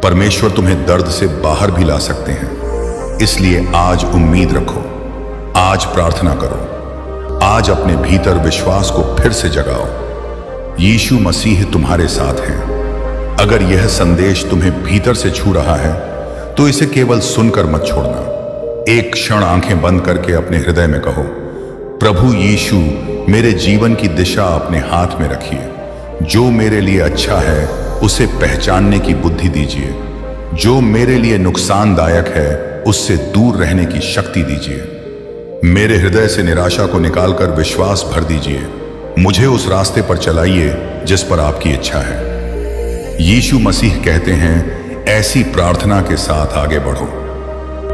परमेश्वर तुम्हें दर्द से बाहर भी ला सकते हैं। इसलिए आज उम्मीद रखो, आज प्रार्थना करो, आज अपने भीतर विश्वास को फिर से जगाओ। यीशु मसीह तुम्हारे साथ हैं। अगर यह संदेश तुम्हें भीतर से छू रहा है तो इसे केवल सुनकर मत छोड़ना। एक क्षण आंखें बंद करके अपने हृदय में कहो, प्रभु यीशु, मेरे जीवन की दिशा अपने हाथ में रखिए। जो मेरे लिए अच्छा है उसे पहचानने की बुद्धि दीजिए। जो मेरे लिए नुकसानदायक है उससे दूर रहने की शक्ति दीजिए। मेरे हृदय से निराशा को निकालकर विश्वास भर दीजिए। मुझे उस रास्ते पर चलाइए जिस पर आपकी इच्छा है। यीशु मसीह कहते हैं, ऐसी प्रार्थना के साथ आगे बढ़ो।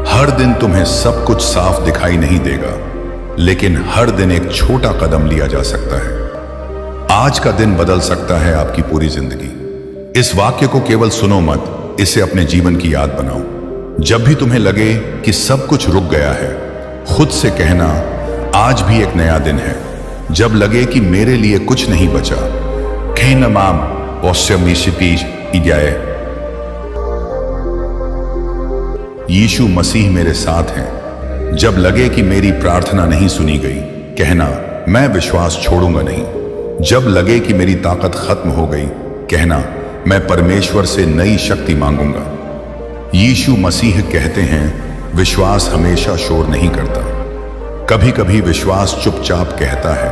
हर दिन तुम्हें सब कुछ साफ दिखाई नहीं देगा, लेकिन हर दिन एक छोटा कदम लिया जा सकता है। आज का दिन बदल सकता है आपकी पूरी जिंदगी। इस वाक्य को केवल सुनो मत, इसे अपने जीवन की याद बनाओ। जब भी तुम्हें लगे कि सब कुछ रुक गया है, खुद से कहना, आज भी एक नया दिन है। जब लगे कि मेरे लिए कुछ नहीं बचा, यीशु मसीह मेरे साथ हैं। जब लगे कि मेरी प्रार्थना नहीं सुनी गई, कहना, मैं विश्वास छोड़ूंगा नहीं। जब लगे कि मेरी ताकत खत्म हो गई, कहना, मैं परमेश्वर से नई शक्ति मांगूंगा। यीशु मसीह कहते हैं, विश्वास हमेशा शोर नहीं करता। कभी कभी विश्वास चुपचाप कहता है,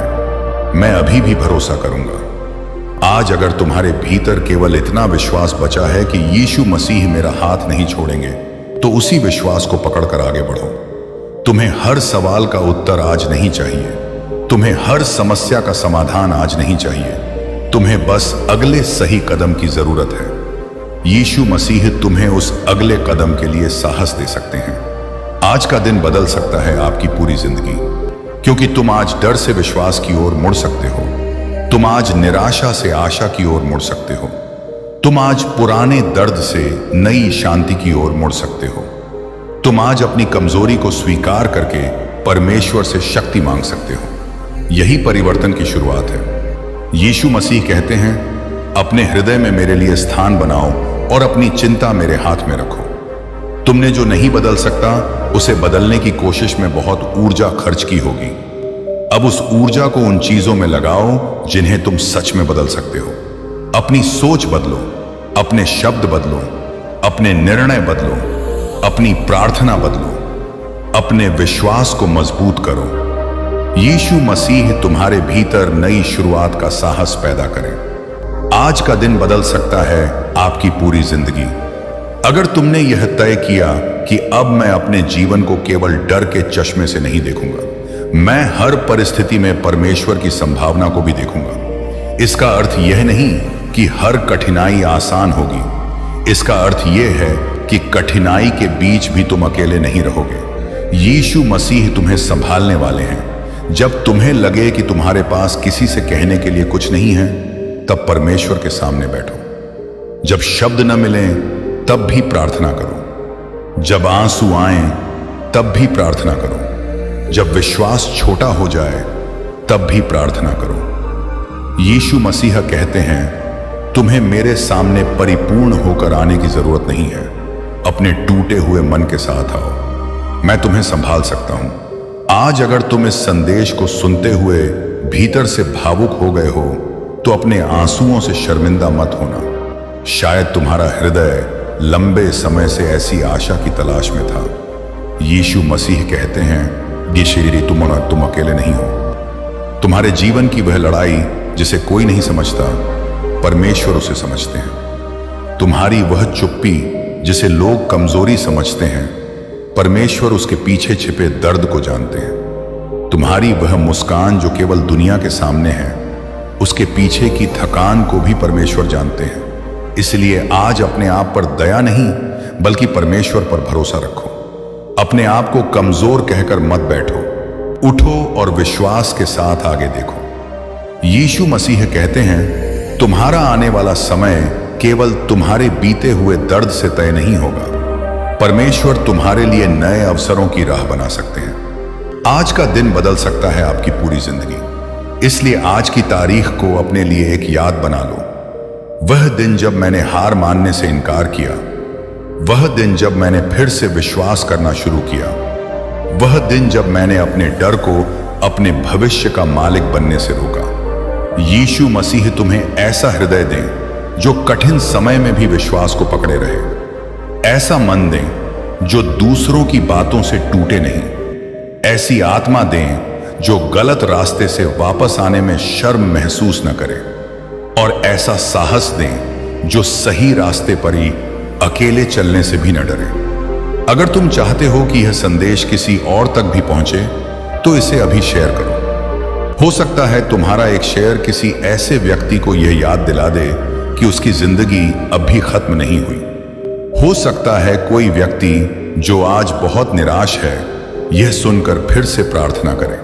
मैं अभी भी भरोसा करूंगा। आज अगर तुम्हारे भीतर केवल इतना विश्वास बचा है कि यीशु मसीह मेरा हाथ नहीं छोड़ेंगे, तो उसी विश्वास को पकड़कर आगे बढ़ो। तुम्हें हर सवाल का उत्तर आज नहीं चाहिए। तुम्हें हर समस्या का समाधान आज नहीं चाहिए। तुम्हें बस अगले सही कदम की जरूरत है। यीशु मसीह तुम्हें उस अगले कदम के लिए साहस दे सकते हैं। आज का दिन बदल सकता है आपकी पूरी जिंदगी, क्योंकि तुम आज डर से विश्वास की ओर मुड़ सकते हो। तुम आज निराशा से आशा की ओर मुड़ सकते हो। तुम आज पुराने दर्द से नई शांति की ओर मुड़ सकते हो। तुम आज अपनी कमजोरी को स्वीकार करके परमेश्वर से शक्ति मांग सकते हो। यही परिवर्तन की शुरुआत है। यीशु मसीह कहते हैं, अपने हृदय में मेरे लिए स्थान बनाओ और अपनी चिंता मेरे हाथ में रखो। तुमने जो नहीं बदल सकता, उसे बदलने की कोशिश में बहुत ऊर्जा खर्च की होगी। अब उस ऊर्जा को उन चीजों में लगाओ जिन्हें तुम सच में बदल सकते हो। अपनी सोच बदलो, अपने शब्द बदलो, अपने निर्णय बदलो, अपनी प्रार्थना बदलो, अपने विश्वास को मजबूत करो। यीशु मसीह तुम्हारे भीतर नई शुरुआत का साहस पैदा करे। आज का दिन बदल सकता है आपकी पूरी जिंदगी। अगर तुमने यह तय किया कि अब मैं अपने जीवन को केवल डर के चश्मे से नहीं देखूंगा, मैं हर परिस्थिति में परमेश्वर की संभावना को भी देखूंगा। इसका अर्थ यह नहीं कि हर कठिनाई आसान होगी। इसका अर्थ यह है कि कठिनाई के बीच भी तुम अकेले नहीं रहोगे। यीशु मसीह तुम्हें संभालने वाले हैं। जब तुम्हें लगे कि तुम्हारे पास किसी से कहने के लिए कुछ नहीं है, तब परमेश्वर के सामने बैठो। जब शब्द न मिलें, तब भी प्रार्थना करो। जब आंसू आएं, तब भी प्रार्थना करो। जब विश्वास छोटा हो जाए, तब भी प्रार्थना करो। यीशु मसीह कहते हैं, तुम्हें मेरे सामने परिपूर्ण होकर आने की जरूरत नहीं है। अपने टूटे हुए मन के साथ आओ, मैं तुम्हें संभाल सकता हूं। आज अगर तुम इस संदेश को सुनते हुए भीतर से भावुक हो गए हो, तो अपने आंसुओं से शर्मिंदा मत होना। शायद तुम्हारा हृदय लंबे समय से ऐसी आशा की तलाश में था। यीशु मसीह कहते हैं, ये शेरी तुम अकेले नहीं हो। तुम्हारे जीवन की वह लड़ाई जिसे कोई नहीं समझता, परमेश्वर उसे समझते हैं। तुम्हारी वह चुप्पी जिसे लोग कमजोरी समझते हैं, परमेश्वर उसके पीछे छिपे दर्द को जानते हैं। तुम्हारी वह मुस्कान जो केवल दुनिया के सामने है, उसके पीछे की थकान को भी परमेश्वर जानते हैं। इसलिए आज अपने आप पर दया नहीं, बल्कि परमेश्वर पर भरोसा रखो। अपने आप को कमजोर कहकर मत बैठो, उठो और विश्वास के साथ आगे देखो। यीशु मसीह कहते हैं, तुम्हारा आने वाला समय केवल तुम्हारे बीते हुए दर्द से तय नहीं होगा। परमेश्वर तुम्हारे लिए नए अवसरों की राह बना सकते हैं। आज का दिन बदल सकता है आपकी पूरी जिंदगी। इसलिए आज की तारीख को अपने लिए एक याद बना लो। वह दिन जब मैंने हार मानने से इनकार किया, वह दिन जब मैंने फिर से विश्वास करना शुरू किया, वह दिन जब मैंने अपने डर को अपने भविष्य का मालिक बनने से रोका। यीशु मसीह तुम्हें ऐसा हृदय दें जो कठिन समय में भी विश्वास को पकड़े रहे। ऐसा मन दें जो दूसरों की बातों से टूटे नहीं। ऐसी आत्मा दें जो गलत रास्ते से वापस आने में शर्म महसूस न करे। और ऐसा साहस दें जो सही रास्ते पर ही अकेले चलने से भी न डरे। अगर तुम चाहते हो कि यह संदेश किसी और तक भी पहुंचे, तो इसे अभी शेयर करो। हो सकता है तुम्हारा एक शेयर किसी ऐसे व्यक्ति को यह याद दिला दे कि उसकी जिंदगी अब भी खत्म नहीं हुई। हो सकता है कोई व्यक्ति जो आज बहुत निराश है, यह सुनकर फिर से प्रार्थना करे।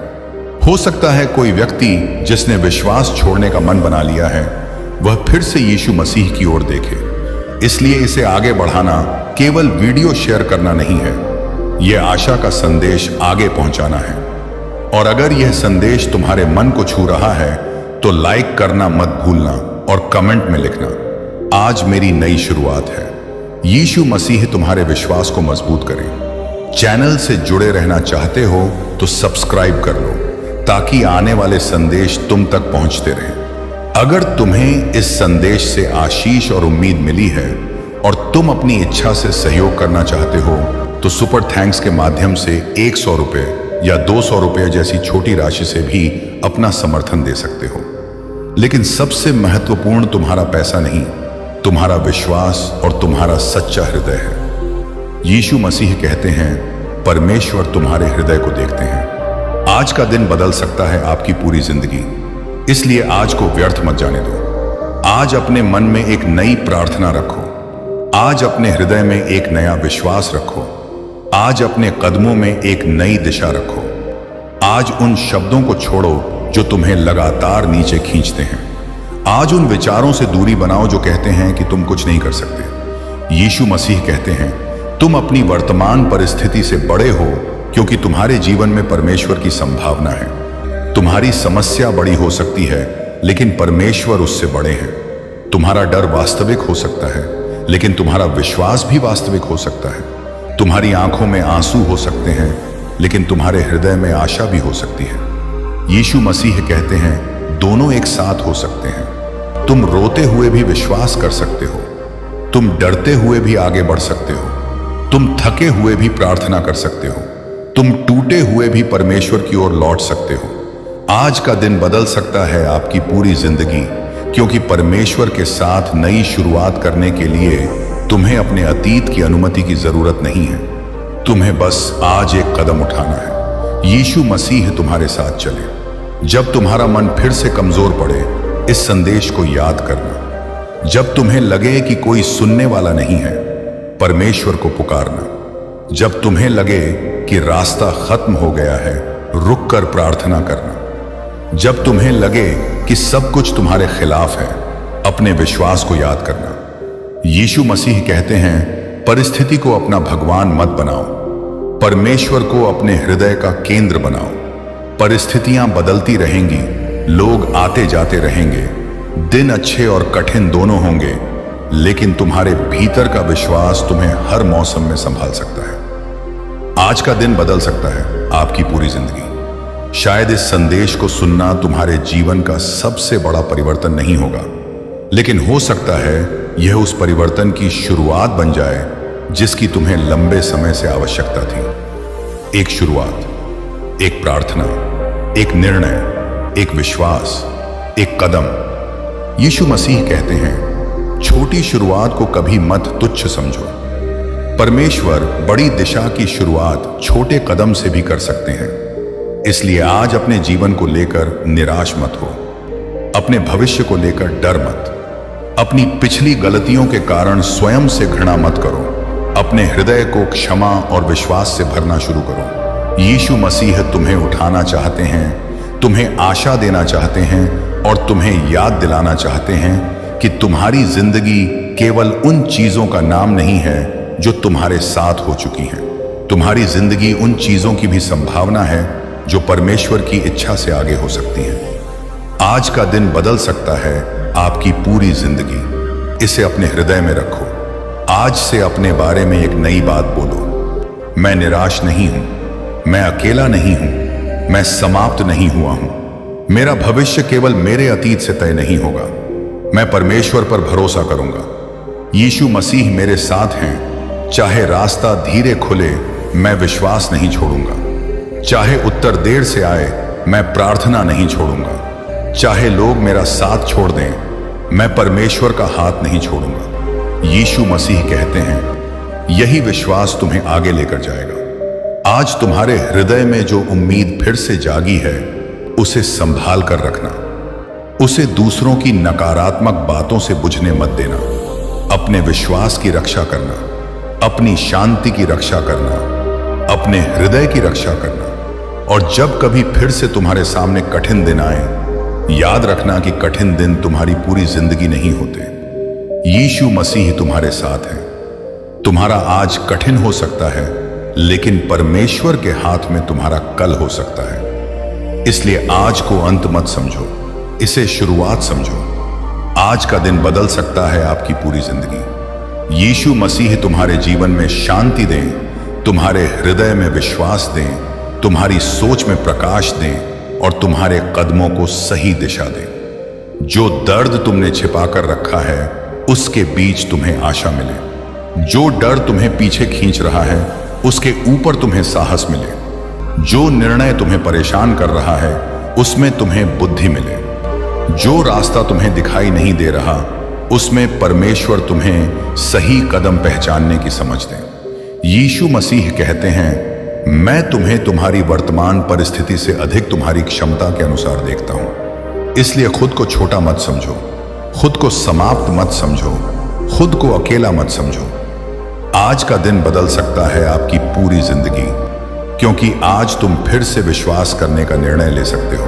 हो सकता है कोई व्यक्ति जिसने विश्वास छोड़ने का मन बना लिया है, वह फिर से यीशु मसीह की ओर देखे। इसलिए इसे आगे बढ़ाना केवल वीडियो शेयर करना नहीं है, यह आशा का संदेश आगे पहुंचाना है। और अगर यह संदेश तुम्हारे मन को छू रहा है, तो लाइक करना मत भूलना और कमेंट में लिखना, आज मेरी नई शुरुआत है। यीशु मसीह तुम्हारे विश्वास को मजबूत करे। चैनल से जुड़े रहना चाहते हो तो सब्सक्राइब कर लो, ताकि आने वाले संदेश तुम तक पहुंचते रहें। अगर तुम्हें इस संदेश से आशीष और उम्मीद मिली है और तुम अपनी इच्छा से सहयोग करना चाहते हो, तो सुपर थैंक्स के माध्यम से 100 रुपये या 200 रुपये जैसी छोटी राशि से भी अपना समर्थन दे सकते हो। लेकिन सबसे महत्वपूर्ण तुम्हारा पैसा नहीं, तुम्हारा विश्वास और तुम्हारा सच्चा हृदय है। यीशु मसीह कहते हैं, परमेश्वर तुम्हारे हृदय को देखते हैं। आज का दिन बदल सकता है आपकी पूरी जिंदगी। इसलिए आज को व्यर्थ मत जाने दो। आज अपने मन में एक नई प्रार्थना रखो। आज अपने हृदय में एक नया विश्वास रखो। आज अपने कदमों में एक नई दिशा रखो। आज उन शब्दों को छोड़ो जो तुम्हें लगातार नीचे खींचते हैं। आज उन विचारों से दूरी बनाओ जो कहते हैं कि तुम कुछ नहीं कर सकते। यीशु मसीह कहते हैं, तुम अपनी वर्तमान परिस्थिति से बड़े हो, क्योंकि तुम्हारे जीवन में परमेश्वर की संभावना है। तुम्हारी समस्या बड़ी हो सकती है, लेकिन परमेश्वर उससे बड़े हैं। तुम्हारा डर वास्तविक हो सकता है, लेकिन तुम्हारा विश्वास भी वास्तविक हो सकता है। तुम्हारी आंखों में आंसू हो सकते हैं, लेकिन तुम्हारे हृदय में आशा भी हो सकती है। यीशु मसीह कहते हैं, दोनों एक साथ हो सकते हैं। तुम रोते हुए भी विश्वास कर सकते हो, तुम डरते हुए भी आगे बढ़ सकते हो, तुम थके हुए भी प्रार्थना कर सकते हो, तुम टूटे हुए भी परमेश्वर की ओर लौट सकते हो। आज का दिन बदल सकता है आपकी पूरी जिंदगी, क्योंकि परमेश्वर के साथ नई शुरुआत करने के लिए तुम्हें अपने अतीत की अनुमति की जरूरत नहीं है। तुम्हें बस आज एक कदम उठाना है। यीशु मसीह तुम्हारे साथ चले। जब तुम्हारा मन फिर से कमजोर पड़े, इस संदेश को याद करना। जब तुम्हें लगे कि कोई सुनने वाला नहीं है, परमेश्वर को पुकारना। जब तुम्हें लगे कि रास्ता खत्म हो गया है, रुक कर प्रार्थना करना। जब तुम्हें लगे कि सब कुछ तुम्हारे खिलाफ है, अपने विश्वास को याद करना। यीशु मसीह कहते हैं, परिस्थिति को अपना भगवान मत बनाओ, परमेश्वर को अपने हृदय का केंद्र बनाओ। परिस्थितियां बदलती रहेंगी, लोग आते जाते रहेंगे, दिन अच्छे और कठिन दोनों होंगे, लेकिन तुम्हारे भीतर का विश्वास तुम्हें हर मौसम में संभाल सकता है। आज का दिन बदल सकता है आपकी पूरी जिंदगी। शायद इस संदेश को सुनना तुम्हारे जीवन का सबसे बड़ा परिवर्तन नहीं होगा, लेकिन हो सकता है यह उस परिवर्तन की शुरुआत बन जाए जिसकी तुम्हें लंबे समय से आवश्यकता थी। एक शुरुआत, एक प्रार्थना, एक निर्णय, एक विश्वास, एक कदम। यीशु मसीह कहते हैं, छोटी शुरुआत को कभी मत तुच्छ समझो। परमेश्वर बड़ी दिशा की शुरुआत छोटे कदम से भी कर सकते हैं। इसलिए आज अपने जीवन को लेकर निराश मत हो, अपने भविष्य को लेकर डर मत, अपनी पिछली गलतियों के कारण स्वयं से घृणा मत करो। अपने हृदय को क्षमा और विश्वास से भरना शुरू करो। यीशु मसीह तुम्हें उठाना चाहते हैं, तुम्हें आशा देना चाहते हैं और तुम्हें याद दिलाना चाहते हैं कि तुम्हारी जिंदगी केवल उन चीजों का नाम नहीं है जो तुम्हारे साथ हो चुकी हैं। तुम्हारी जिंदगी उन चीजों की भी संभावना है जो परमेश्वर की इच्छा से आगे हो सकती हैं। आज का दिन बदल सकता है आपकी पूरी जिंदगी। इसे अपने हृदय में रखो। आज से अपने बारे में एक नई बात बोलो। मैं निराश नहीं हूं, मैं अकेला नहीं हूं, मैं समाप्त नहीं हुआ हूं। मेरा भविष्य केवल मेरे अतीत से तय नहीं होगा। मैं परमेश्वर पर भरोसा करूंगा। यीशु मसीह मेरे साथ हैं। चाहे रास्ता धीरे खुले, मैं विश्वास नहीं छोड़ूंगा। चाहे उत्तर देर से आए, मैं प्रार्थना नहीं छोड़ूंगा। चाहे लोग मेरा साथ छोड़ दें, मैं परमेश्वर का हाथ नहीं छोड़ूंगा। यीशु मसीह कहते हैं, यही विश्वास तुम्हें आगे लेकर जाएगा। आज तुम्हारे हृदय में जो उम्मीद फिर से जागी है, उसे संभाल कर रखना। उसे दूसरों की नकारात्मक बातों से बुझने मत देना। अपने विश्वास की रक्षा करना, अपनी शांति की रक्षा करना, अपने हृदय की रक्षा करना। और जब कभी फिर से तुम्हारे सामने कठिन दिन आए, याद रखना कि कठिन दिन तुम्हारी पूरी जिंदगी नहीं होते। यीशु मसीह तुम्हारे साथ है। तुम्हारा आज कठिन हो सकता है, लेकिन परमेश्वर के हाथ में तुम्हारा कल हो सकता है। इसलिए आज को अंत मत समझो, इसे शुरुआत समझो। आज का दिन बदल सकता है आपकी पूरी जिंदगी। यीशु मसीह तुम्हारे जीवन में शांति दें, तुम्हारे हृदय में विश्वास दें, तुम्हारी सोच में प्रकाश दें और तुम्हारे कदमों को सही दिशा दें। जो दर्द तुमने छिपाकर रखा है, उसके बीच तुम्हें आशा मिले। जो डर तुम्हें पीछे खींच रहा है, उसके ऊपर तुम्हें साहस मिले। जो निर्णय तुम्हें परेशान कर रहा है, उसमें तुम्हें बुद्धि मिले। जो रास्ता तुम्हें दिखाई नहीं दे रहा, उसमें परमेश्वर तुम्हें सही कदम पहचानने की समझ दे। यीशु मसीह कहते हैं, मैं तुम्हें तुम्हारी वर्तमान परिस्थिति से अधिक तुम्हारी क्षमता के अनुसार देखता हूं। इसलिए खुद को छोटा मत समझो, खुद को समाप्त मत समझो, खुद को अकेला मत समझो। आज का दिन बदल सकता है आपकी पूरी जिंदगी, क्योंकि आज तुम फिर से विश्वास करने का निर्णय ले सकते हो।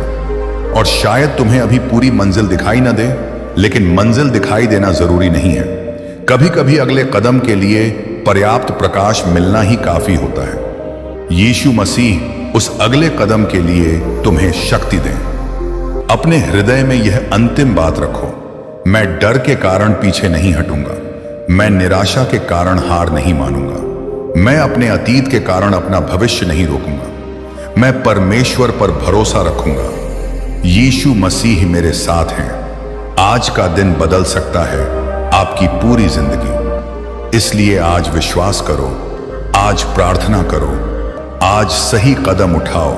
और शायद तुम्हें अभी पूरी मंजिल दिखाई न दे, लेकिन मंजिल दिखाई देना जरूरी नहीं है। कभी कभी अगले कदम के लिए पर्याप्त प्रकाश मिलना ही काफी होता है। यीशु मसीह उस अगले कदम के लिए तुम्हें शक्ति दें। अपने हृदय में यह अंतिम बात रखो, मैं डर के कारण पीछे नहीं हटूंगा, मैं निराशा के कारण हार नहीं मानूंगा, मैं अपने अतीत के कारण अपना भविष्य नहीं रोकूंगा, मैं परमेश्वर पर भरोसा रखूंगा। यीशु मसीह मेरे साथ हैं, आज का दिन बदल सकता है आपकी पूरी जिंदगी। इसलिए आज विश्वास करो, आज प्रार्थना करो, आज सही कदम उठाओ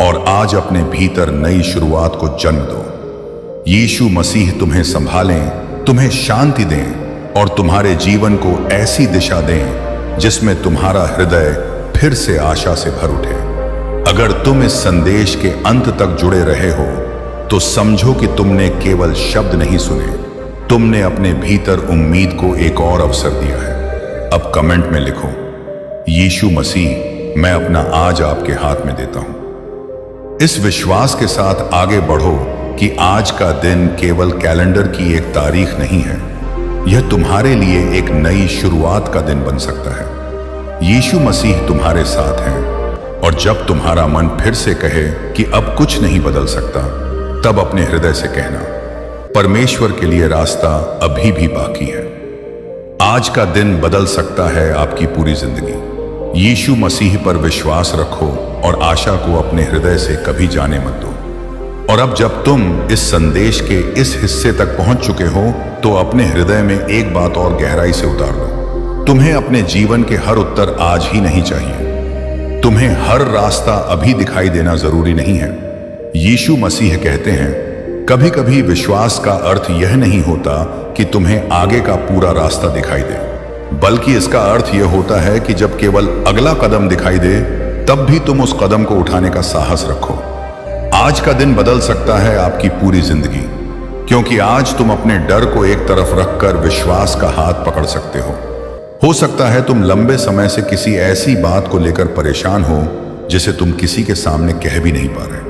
और आज अपने भीतर नई शुरुआत को जन्म दो। यीशु मसीह तुम्हें संभालें, तुम्हें शांति दें और तुम्हारे जीवन को ऐसी दिशा दें जिसमें तुम्हारा हृदय फिर से आशा से भर उठे। अगर तुम इस संदेश के अंत तक जुड़े रहे हो तो समझो कि तुमने केवल शब्द नहीं सुने, तुमने अपने भीतर उम्मीद को एक और अवसर दिया है। अब कमेंट में लिखो, यीशु मसीह, मैं अपना आज आपके हाथ में देता हूं। इस विश्वास के साथ आगे बढ़ो कि आज का दिन केवल कैलेंडर की एक तारीख नहीं है, यह तुम्हारे लिए एक नई शुरुआत का दिन बन सकता है। यीशु मसीह तुम्हारे साथ हैं और जब तुम्हारा मन फिर से कहे कि अब कुछ नहीं बदल सकता, तब अपने हृदय से कहना, परमेश्वर के लिए रास्ता अभी भी बाकी है। आज का दिन बदल सकता है आपकी पूरी जिंदगी। यीशु मसीह पर विश्वास रखो और आशा को अपने हृदय से कभी जाने मत दो। और अब जब तुम इस संदेश के इस हिस्से तक पहुंच चुके हो तो अपने हृदय में एक बात और गहराई से उतार लो। तुम्हें अपने जीवन के हर उत्तर आज ही नहीं चाहिए। तुम्हें हर रास्ता अभी दिखाई देना जरूरी नहीं है। यीशु मसीह कहते हैं, कभी कभी विश्वास का अर्थ यह नहीं होता कि तुम्हें आगे का पूरा रास्ता दिखाई दे, बल्कि इसका अर्थ यह होता है कि जब केवल अगला कदम दिखाई दे तब भी तुम उस कदम को उठाने का साहस रखो। आज का दिन बदल सकता है आपकी पूरी जिंदगी, क्योंकि आज तुम अपने डर को एक तरफ रखकर विश्वास का हाथ पकड़ सकते हो सकता है तुम लंबे समय से किसी ऐसी बात को लेकर परेशान हो जिसे तुम किसी के सामने कह भी नहीं पा रहे।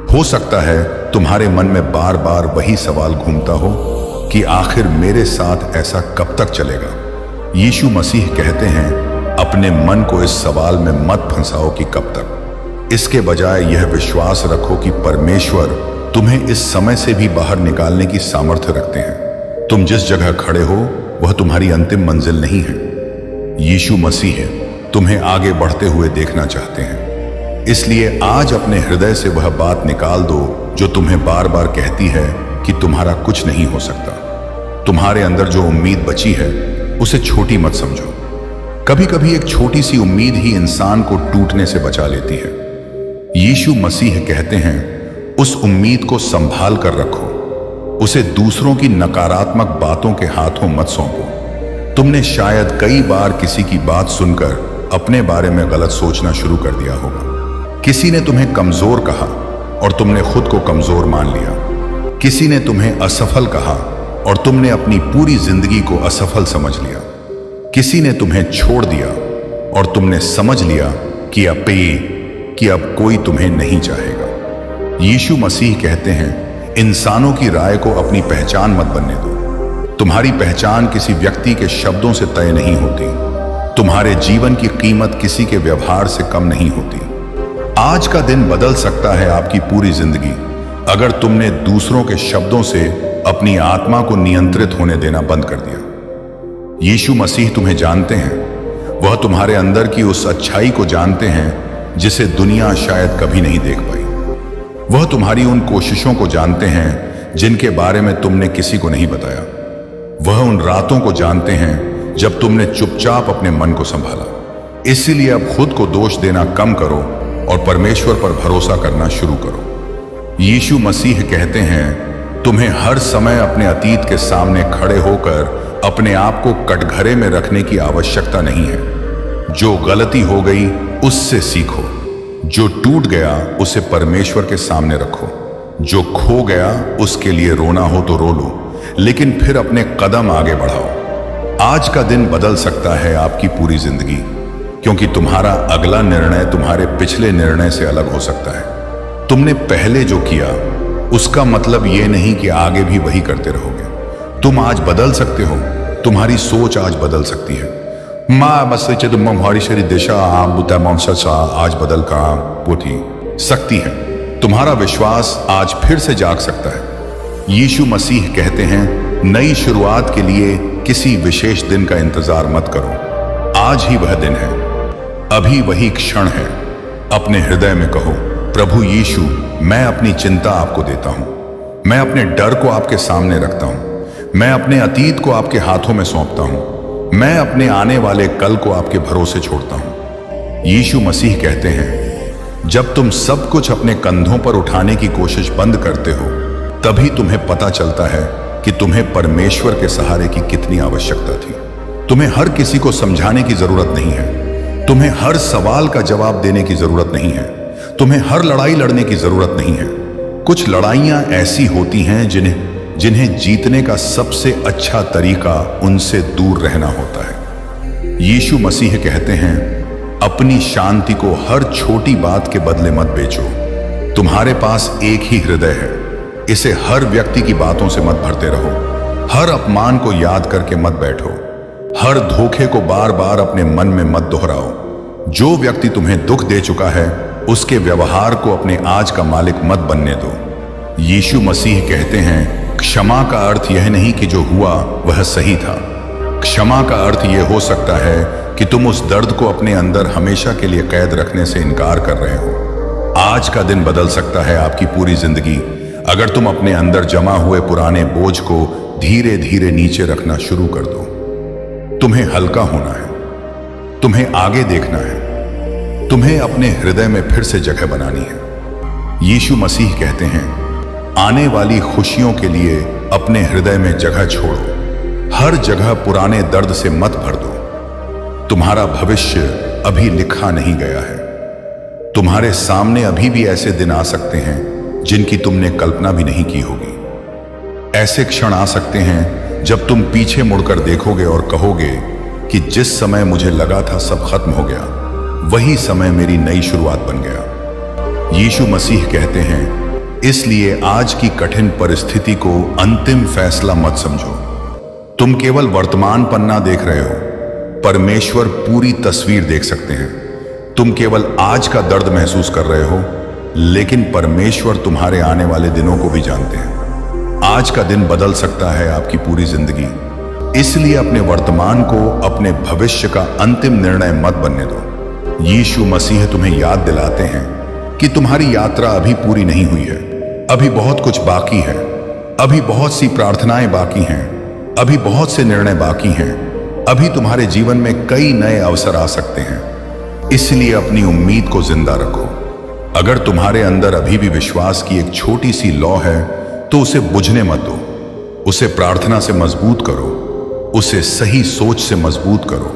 हो सकता है तुम्हारे मन में बार बार वही सवाल घूमता हो कि आखिर मेरे साथ ऐसा कब तक चलेगा। यीशु मसीह कहते हैं, अपने मन को इस सवाल में मत फंसाओ कि कब तक। इसके बजाय यह विश्वास रखो कि परमेश्वर तुम्हें इस समय से भी बाहर निकालने की सामर्थ्य रखते हैं। तुम जिस जगह खड़े हो वह तुम्हारी अंतिम मंजिल नहीं है। यीशु मसीह तुम्हें आगे बढ़ते हुए देखना चाहते हैं। इसलिए आज अपने हृदय से वह बात निकाल दो जो तुम्हें बार बार कहती है कि तुम्हारा कुछ नहीं हो सकता। तुम्हारे अंदर जो उम्मीद बची है उसे छोटी मत समझो। कभी कभी एक छोटी सी उम्मीद ही इंसान को टूटने से बचा लेती है। यीशु मसीह कहते हैं, उस उम्मीद को संभाल कर रखो, उसे दूसरों की नकारात्मक बातों के हाथों मत सौंपो। तुमने शायद कई बार किसी की बात सुनकर अपने बारे में गलत सोचना शुरू कर दिया होगा। किसी ने तुम्हें कमजोर कहा और तुमने खुद को कमजोर मान लिया। किसी ने तुम्हें असफल कहा और तुमने अपनी पूरी जिंदगी को असफल समझ लिया। किसी ने तुम्हें छोड़ दिया और तुमने समझ लिया कि अब कोई तुम्हें नहीं चाहेगा। यीशु मसीह कहते हैं, इंसानों की राय को अपनी पहचान मत बनने दो। तुम्हारी पहचान किसी व्यक्ति के शब्दों से तय नहीं होती। तुम्हारे जीवन की कीमत किसी के व्यवहार से कम नहीं होती। आज का दिन बदल सकता है आपकी पूरी जिंदगी अगर तुमने दूसरों के शब्दों से अपनी आत्मा को नियंत्रित होने देना बंद कर दिया। यीशु मसीह तुम्हें जानते हैं। वह तुम्हारे अंदर की उस अच्छाई को जानते हैं जिसे दुनिया शायद कभी नहीं देख पाई। वह तुम्हारी उन कोशिशों को जानते हैं जिनके बारे में तुमने किसी को नहीं बताया। वह उन रातों को जानते हैं जब तुमने चुपचाप अपने मन को संभाला। इसीलिए अब खुद को दोष देना कम करो और परमेश्वर पर भरोसा करना शुरू करो। यीशु मसीह कहते हैं, तुम्हें हर समय अपने अतीत के सामने खड़े होकर अपने आप को कटघरे में रखने की आवश्यकता नहीं है। जो गलती हो गई उससे सीखो, जो टूट गया उसे परमेश्वर के सामने रखो, जो खो गया उसके लिए रोना हो तो रो लो, लेकिन फिर अपने कदम आगे बढ़ाओ। आज का दिन बदल सकता है आपकी पूरी जिंदगी, क्योंकि तुम्हारा अगला निर्णय तुम्हारे पिछले निर्णय से अलग हो सकता है। तुमने पहले जो किया उसका मतलब यह नहीं कि आगे भी वही करते रहोगे। तुम आज बदल सकते हो, तुम्हारी सोच आज बदल सकती है। आज बदल का पोथी सकती है। तुम्हारा विश्वास आज फिर से जाग सकता है। यीशु मसीह कहते हैं, नई शुरुआत के लिए किसी विशेष दिन का इंतजार मत करो, आज ही वह दिन है, अभी वही क्षण है। अपने हृदय में कहो, प्रभु यीशु, मैं अपनी चिंता आपको देता हूं। मैं अपने डर को आपके सामने रखता हूं। मैं अपने अतीत को आपके हाथों में सौंपता हूं। मैं अपने आने वाले कल को आपके भरोसे छोड़ता हूं। यीशु मसीह कहते हैं, जब तुम सब कुछ अपने कंधों पर उठाने की कोशिश बंद करते हो, तभी तुम्हें पता चलता है कि तुम्हें परमेश्वर के सहारे की कितनी आवश्यकता थी। तुम्हें हर किसी को समझाने की जरूरत नहीं है। तुम्हें हर सवाल का जवाब देने की जरूरत नहीं है। तुम्हें हर लड़ाई लड़ने की जरूरत नहीं है। कुछ लड़ाइयां ऐसी होती हैं जिन्हें जीतने का सबसे अच्छा तरीका उनसे दूर रहना होता है। यीशु मसीह कहते हैं, अपनी शांति को हर छोटी बात के बदले मत बेचो। तुम्हारे पास एक ही हृदय है, इसे हर व्यक्ति की बातों से मत भरते रहो। हर अपमान को याद करके मत बैठो। हर धोखे को बार बार अपने मन में मत दोहराओ। जो व्यक्ति तुम्हें दुख दे चुका है, उसके व्यवहार को अपने आज का मालिक मत बनने दो। यीशु मसीह कहते हैं, क्षमा का अर्थ यह नहीं कि जो हुआ वह सही था। क्षमा का अर्थ यह हो सकता है कि तुम उस दर्द को अपने अंदर हमेशा के लिए कैद रखने से इनकार कर रहे हो। आज का दिन बदल सकता है आपकी पूरी जिंदगी, अगर तुम अपने अंदर जमा हुए पुराने बोझ को धीरे धीरे नीचे रखना शुरू कर दो। तुम्हें हल्का होना है, तुम्हें आगे देखना है, तुम्हें अपने हृदय में फिर से जगह बनानी है। यीशु मसीह कहते हैं, आने वाली खुशियों के लिए अपने हृदय में जगह छोड़ो। हर जगह पुराने दर्द से मत भर दो। तुम्हारा भविष्य अभी लिखा नहीं गया है। तुम्हारे सामने अभी भी ऐसे दिन आ सकते हैं जिनकी तुमने कल्पना भी नहीं की होगी। ऐसे क्षण आ सकते हैं जब तुम पीछे मुड़कर देखोगे और कहोगे कि जिस समय मुझे लगा था सब खत्म हो गया, वही समय मेरी नई शुरुआत बन गया। यीशु मसीह कहते हैं, इसलिए आज की कठिन परिस्थिति को अंतिम फैसला मत समझो। तुम केवल वर्तमान पन्ना देख रहे हो, परमेश्वर पूरी तस्वीर देख सकते हैं। तुम केवल आज का दर्द महसूस कर रहे हो, लेकिन परमेश्वर तुम्हारे आने वाले दिनों को भी जानते हैं। आज का दिन बदल सकता है आपकी पूरी जिंदगी, इसलिए अपने वर्तमान को अपने भविष्य का अंतिम निर्णय मत बनने दो। यीशु मसीह तुम्हें याद दिलाते हैं कि तुम्हारी यात्रा अभी पूरी नहीं हुई है। अभी बहुत कुछ बाकी है। अभी बहुत सी प्रार्थनाएं बाकी हैं। अभी बहुत से निर्णय बाकी हैं। अभी तुम्हारे जीवन में कई नए अवसर आ सकते हैं। इसलिए अपनी उम्मीद को जिंदा रखो। अगर तुम्हारे अंदर अभी भी विश्वास की एक छोटी सी लौ है, तो उसे बुझने मत दो। उसे प्रार्थना से मजबूत करो। उसे सही सोच से मजबूत करो।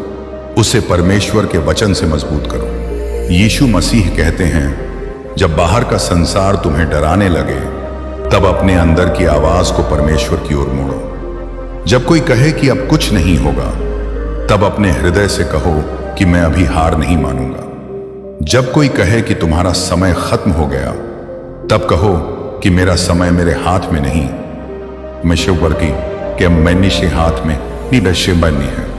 उसे परमेश्वर के वचन से मजबूत करो। यीशु मसीह कहते हैं, जब बाहर का संसार तुम्हें डराने लगे, तब अपने अंदर की आवाज को परमेश्वर की ओर मोड़ो। जब कोई कहे कि अब कुछ नहीं होगा, तब अपने हृदय से कहो कि मैं अभी हार नहीं मानूंगा। जब कोई कहे कि तुम्हारा समय खत्म हो गया, तब कहो कि मेरा समय मेरे हाथ में नहीं, मैं शिवर की कि मैनिशे हाथ में निबश्य बननी है।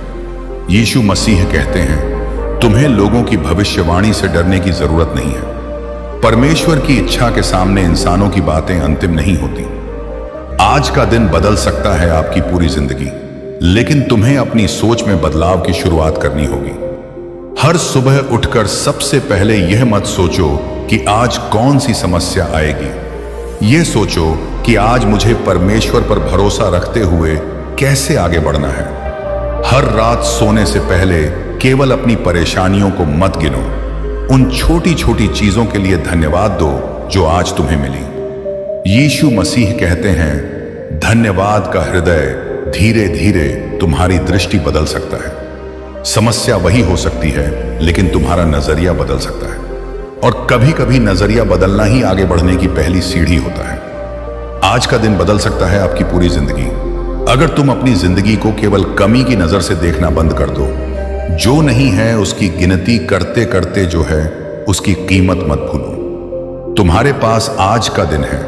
यीशु मसीह कहते हैं, तुम्हें लोगों की भविष्यवाणी से डरने की जरूरत नहीं है। परमेश्वर की इच्छा के सामने इंसानों की बातें अंतिम नहीं होती। आज का दिन बदल सकता है आपकी पूरी जिंदगी, लेकिन तुम्हें अपनी सोच में बदलाव की शुरुआत करनी होगी। हर सुबह उठकर सबसे पहले यह मत सोचो कि आज कौन सी समस्या आएगी। यह सोचो कि आज मुझे परमेश्वर पर भरोसा रखते हुए कैसे आगे बढ़ना है। हर रात सोने से पहले केवल अपनी परेशानियों को मत गिनो। उन छोटी छोटी चीजों के लिए धन्यवाद दो जो आज तुम्हें मिली। यीशु मसीह कहते हैं, धन्यवाद का हृदय धीरे धीरे तुम्हारी दृष्टि बदल सकता है। समस्या वही हो सकती है, लेकिन तुम्हारा नजरिया बदल सकता है। और कभी कभी नजरिया बदलना ही आगे बढ़ने की पहली सीढ़ी होता है। आज का दिन बदल सकता है आपकी पूरी जिंदगी, अगर तुम अपनी जिंदगी को केवल कमी की नजर से देखना बंद कर दो। जो नहीं है उसकी गिनती करते करते जो है उसकी कीमत मत भूलो। तुम्हारे पास आज का दिन है।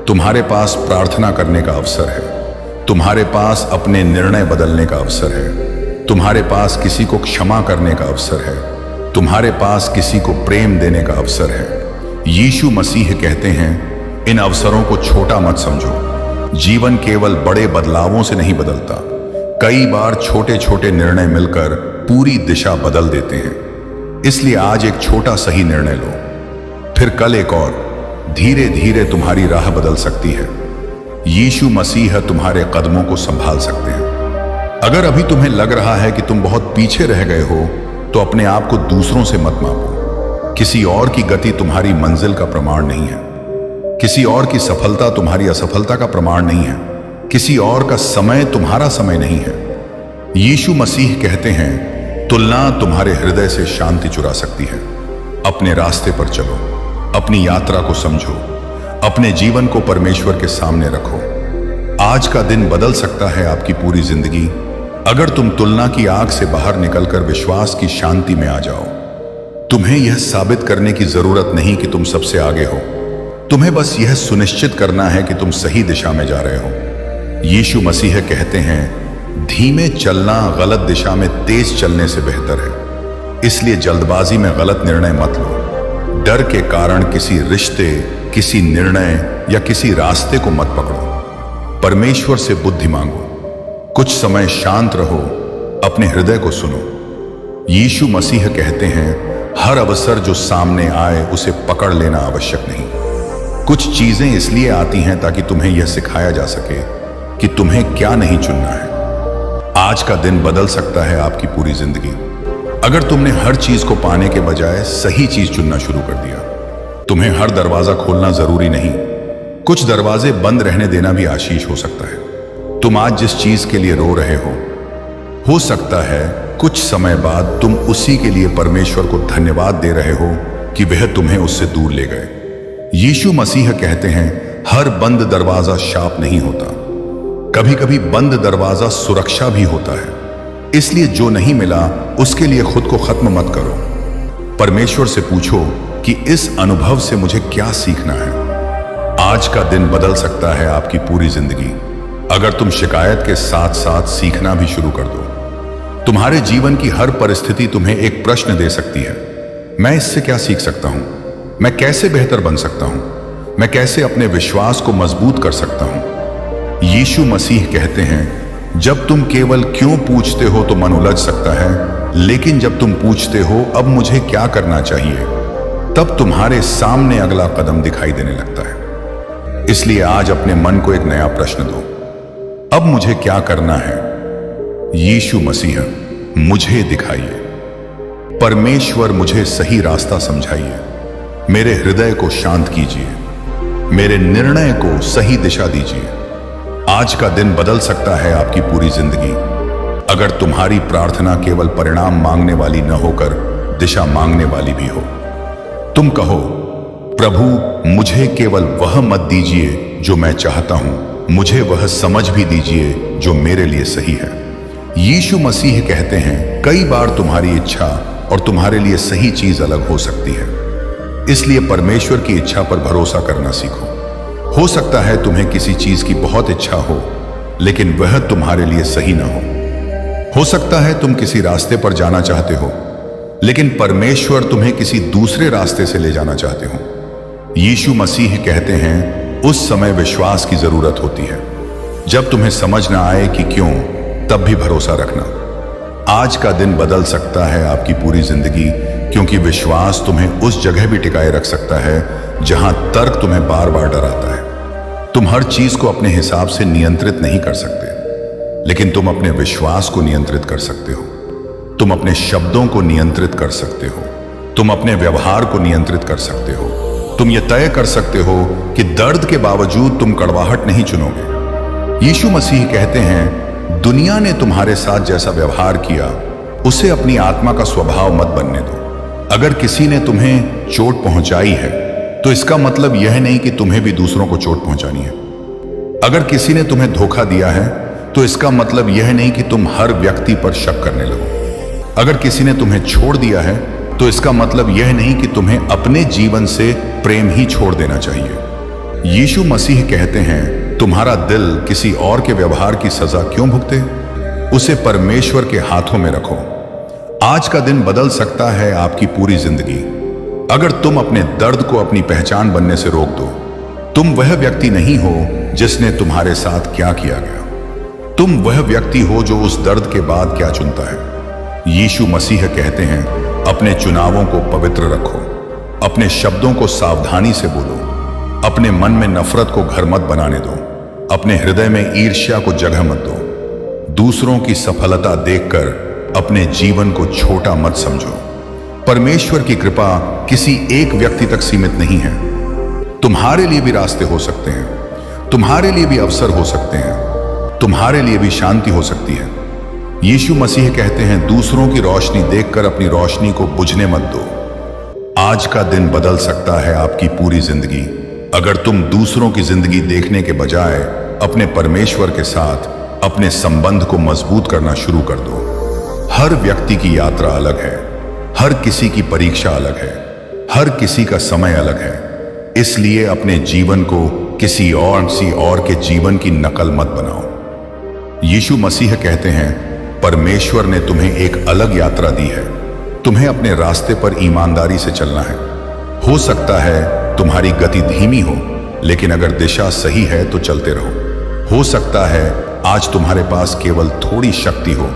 तुम्हारे पास प्रार्थना करने का अवसर है। तुम्हारे पास अपने निर्णय बदलने का अवसर है। तुम्हारे पास किसी को क्षमा करने का अवसर है। तुम्हारे पास किसी को प्रेम देने का अवसर है। यीशु मसीह कहते हैं, इन अवसरों को छोटा मत समझो। जीवन केवल बड़े बदलावों से नहीं बदलता। कई बार छोटे छोटे निर्णय मिलकर पूरी दिशा बदल देते हैं। इसलिए आज एक छोटा सही निर्णय लो, फिर कल एक और। धीरे धीरे तुम्हारी राह बदल सकती है। यीशु मसीह तुम्हारे कदमों को संभाल सकते हैं। अगर अभी तुम्हें लग रहा है कि तुम बहुत पीछे रह गए हो, तो अपने आप को दूसरों से मत मापो। किसी और की गति तुम्हारी मंजिल का प्रमाण नहीं है। किसी और की सफलता तुम्हारी असफलता का प्रमाण नहीं है। किसी और का समय तुम्हारा समय नहीं है। यीशु मसीह कहते हैं, तुलना तुम्हारे हृदय से शांति चुरा सकती है। अपने रास्ते पर चलो, अपनी यात्रा को समझो, अपने जीवन को परमेश्वर के सामने रखो। आज का दिन बदल सकता है आपकी पूरी जिंदगी, अगर तुम तुलना की आग से बाहर निकलकर विश्वास की शांति में आ जाओ। तुम्हें यह साबित करने की जरूरत नहीं कि तुम सबसे आगे हो। तुम्हें बस यह सुनिश्चित करना है कि तुम सही दिशा में जा रहे हो। यीशु मसीह कहते हैं, धीमे चलना गलत दिशा में तेज चलने से बेहतर है। इसलिए जल्दबाजी में गलत निर्णय मत लो। डर के कारण किसी रिश्ते, किसी निर्णय या किसी रास्ते को मत पकड़ो। परमेश्वर से बुद्धि मांगो। कुछ समय शांत रहो, अपने हृदय को सुनो। यीशु मसीह कहते हैं, हर अवसर जो सामने आए उसे पकड़ लेना आवश्यक नहीं। कुछ चीजें इसलिए आती हैं ताकि तुम्हें यह सिखाया जा सके कि तुम्हें क्या नहीं चुनना है। आज का दिन बदल सकता है आपकी पूरी जिंदगी, अगर तुमने हर चीज को पाने के बजाय सही चीज चुनना शुरू कर दिया। तुम्हें हर दरवाजा खोलना जरूरी नहीं, कुछ दरवाजे बंद रहने देना भी आशीष हो सकता है। तुम आज जिस चीज के लिए रो रहे हो सकता है कुछ समय बाद तुम उसी के लिए परमेश्वर को धन्यवाद दे रहे हो कि वह तुम्हें उससे दूर ले गए। यीशु मसीह कहते हैं, हर बंद दरवाजा शाप नहीं होता, कभी कभी बंद दरवाजा सुरक्षा भी होता है। इसलिए जो नहीं मिला उसके लिए खुद को खत्म मत करो। परमेश्वर से पूछो कि इस अनुभव से मुझे क्या सीखना है। आज का दिन बदल सकता है आपकी पूरी जिंदगी, अगर तुम शिकायत के साथ साथ सीखना भी शुरू कर दो। तुम्हारे जीवन की हर परिस्थिति तुम्हें एक प्रश्न दे सकती है, मैं इससे क्या सीख सकता हूं? मैं कैसे बेहतर बन सकता हूं? मैं कैसे अपने विश्वास को मजबूत कर सकता हूं? यीशु मसीह कहते हैं, जब तुम केवल क्यों पूछते हो तो मन उलझ सकता है, लेकिन जब तुम पूछते हो अब मुझे क्या करना चाहिए, तब तुम्हारे सामने अगला कदम दिखाई देने लगता है। इसलिए आज अपने मन को एक नया प्रश्न दो, अब मुझे क्या करना है? यीशु मसीह मुझे दिखाइए। परमेश्वर मुझे सही रास्ता समझाइए। मेरे हृदय को शांत कीजिए। मेरे निर्णय को सही दिशा दीजिए। आज का दिन बदल सकता है आपकी पूरी जिंदगी, अगर तुम्हारी प्रार्थना केवल परिणाम मांगने वाली न होकर दिशा मांगने वाली भी हो। तुम कहो, प्रभु मुझे केवल वह मत दीजिए जो मैं चाहता हूं, मुझे वह समझ भी दीजिए जो मेरे लिए सही है। यीशु मसीह कहते हैं, कई बार तुम्हारी इच्छा और तुम्हारे लिए सही चीज अलग हो सकती है। इसलिए परमेश्वर की इच्छा पर भरोसा करना सीखो। हो सकता है तुम्हें किसी चीज की बहुत इच्छा हो, लेकिन वह तुम्हारे लिए सही ना हो सकता है तुम किसी रास्ते पर जाना चाहते हो, लेकिन परमेश्वर तुम्हें किसी दूसरे रास्ते से ले जाना चाहते हो। यीशु मसीह कहते हैं, उस समय विश्वास की जरूरत होती है। जब तुम्हें समझ ना आए कि क्यों, तब भी भरोसा रखना। आज का दिन बदल सकता है आपकी पूरी जिंदगी, क्योंकि विश्वास तुम्हें उस जगह भी टिकाए रख सकता है जहां तर्क तुम्हें बार बार डराता है। तुम हर चीज को अपने हिसाब से नियंत्रित नहीं कर सकते, लेकिन तुम अपने विश्वास को नियंत्रित कर सकते हो। तुम अपने शब्दों को नियंत्रित कर सकते हो। तुम अपने व्यवहार को नियंत्रित कर सकते हो। तुम यह तय कर सकते हो कि दर्द के बावजूद तुम कड़वाहट नहीं चुनोगे। यीशु मसीह कहते हैं, दुनिया ने तुम्हारे साथ जैसा व्यवहार किया, उसे अपनी आत्मा का स्वभाव मत बनने दो। अगर किसी ने तुम्हें चोट पहुंचाई है, तो इसका मतलब यह नहीं कि तुम्हें भी दूसरों को चोट पहुंचानी है। अगर किसी ने तुम्हें धोखा दिया है, तो इसका मतलब यह नहीं कि तुम हर व्यक्ति पर शक करने लगो। अगर किसी ने तुम्हें छोड़ दिया है, तो इसका मतलब यह नहीं कि तुम्हें अपने जीवन से प्रेम ही छोड़ देना चाहिए। यीशु मसीह कहते हैं, तुम्हारा दिल किसी और के व्यवहार की सजा क्यों भुगते? उसे परमेश्वर के हाथों में रखो। आज का दिन बदल सकता है आपकी पूरी जिंदगी, अगर तुम अपने दर्द को अपनी पहचान बनने से रोक दो। तुम वह व्यक्ति नहीं हो जिसने तुम्हारे साथ क्या किया गया, तुम वह व्यक्ति हो जो उस दर्द के बाद क्या चुनता है। यीशु मसीह कहते हैं, अपने चुनावों को पवित्र रखो। अपने शब्दों को सावधानी से बोलो। अपने मन में नफरत को घर मत बनाने दो। अपने हृदय में ईर्ष्या को जगह मत दो। दूसरों की सफलता देखकर अपने जीवन को छोटा मत समझो। परमेश्वर की कृपा किसी एक व्यक्ति तक सीमित नहीं है। तुम्हारे लिए भी रास्ते हो सकते हैं, तुम्हारे लिए भी अवसर हो सकते हैं, तुम्हारे लिए भी शांति हो सकती है। यीशु मसीह कहते हैं, दूसरों की रोशनी देखकर अपनी रोशनी को बुझने मत दो। आज का दिन बदल सकता है आपकी पूरी जिंदगी, अगर तुम दूसरों की जिंदगी देखने के बजाय अपने परमेश्वर के साथ अपने संबंध को मजबूत करना शुरू कर दो। हर व्यक्ति की यात्रा अलग है, हर किसी की परीक्षा अलग है, हर किसी का समय अलग है। इसलिए अपने जीवन को किसी और के जीवन की नकल मत बनाओ। यीशु मसीह कहते हैं, परमेश्वर ने तुम्हें एक अलग यात्रा दी है। तुम्हें अपने रास्ते पर ईमानदारी से चलना है। हो सकता है तुम्हारी गति धीमी हो, लेकिन अगर दिशा सही है तो चलते रहो। हो सकता है आज तुम्हारे पास केवल थोड़ी शक्ति हो,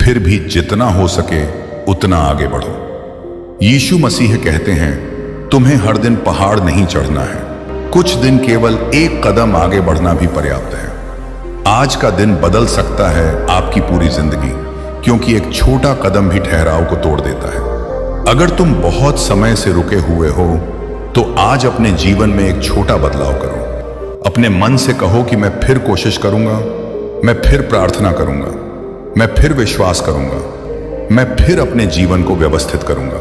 फिर भी जितना हो सके उतना आगे बढ़ो। यीशु मसीह कहते हैं, तुम्हें हर दिन पहाड़ नहीं चढ़ना है, कुछ दिन केवल एक कदम आगे बढ़ना भी पर्याप्त है। आज का दिन बदल सकता है आपकी पूरी जिंदगी, क्योंकि एक छोटा कदम भी ठहराव को तोड़ देता है। अगर तुम बहुत समय से रुके हुए हो तो आज अपने जीवन में एक छोटा बदलाव करो। अपने मन से कहो कि मैं फिर कोशिश करूंगा, मैं फिर प्रार्थना करूंगा, मैं फिर विश्वास करूंगा, मैं फिर अपने जीवन को व्यवस्थित करूंगा।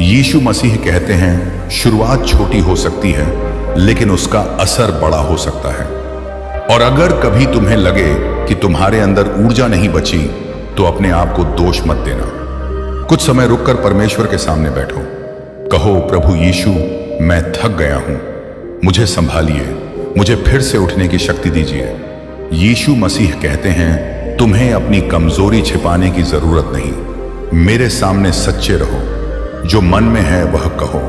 यीशु मसीह कहते हैं, शुरुआत छोटी हो सकती है लेकिन उसका असर बड़ा हो सकता है। और अगर कभी तुम्हें लगे कि तुम्हारे अंदर ऊर्जा नहीं बची तो अपने आप को दोष मत देना। कुछ समय रुककर परमेश्वर के सामने बैठो। कहो, प्रभु यीशु, मैं थक गया हूं, मुझे संभालिए, मुझे फिर से उठने की शक्ति दीजिए। यीशु मसीह कहते हैं, तुम्हें अपनी कमजोरी छिपाने की जरूरत नहीं। मेरे सामने सच्चे रहो। जो मन में है वह कहो,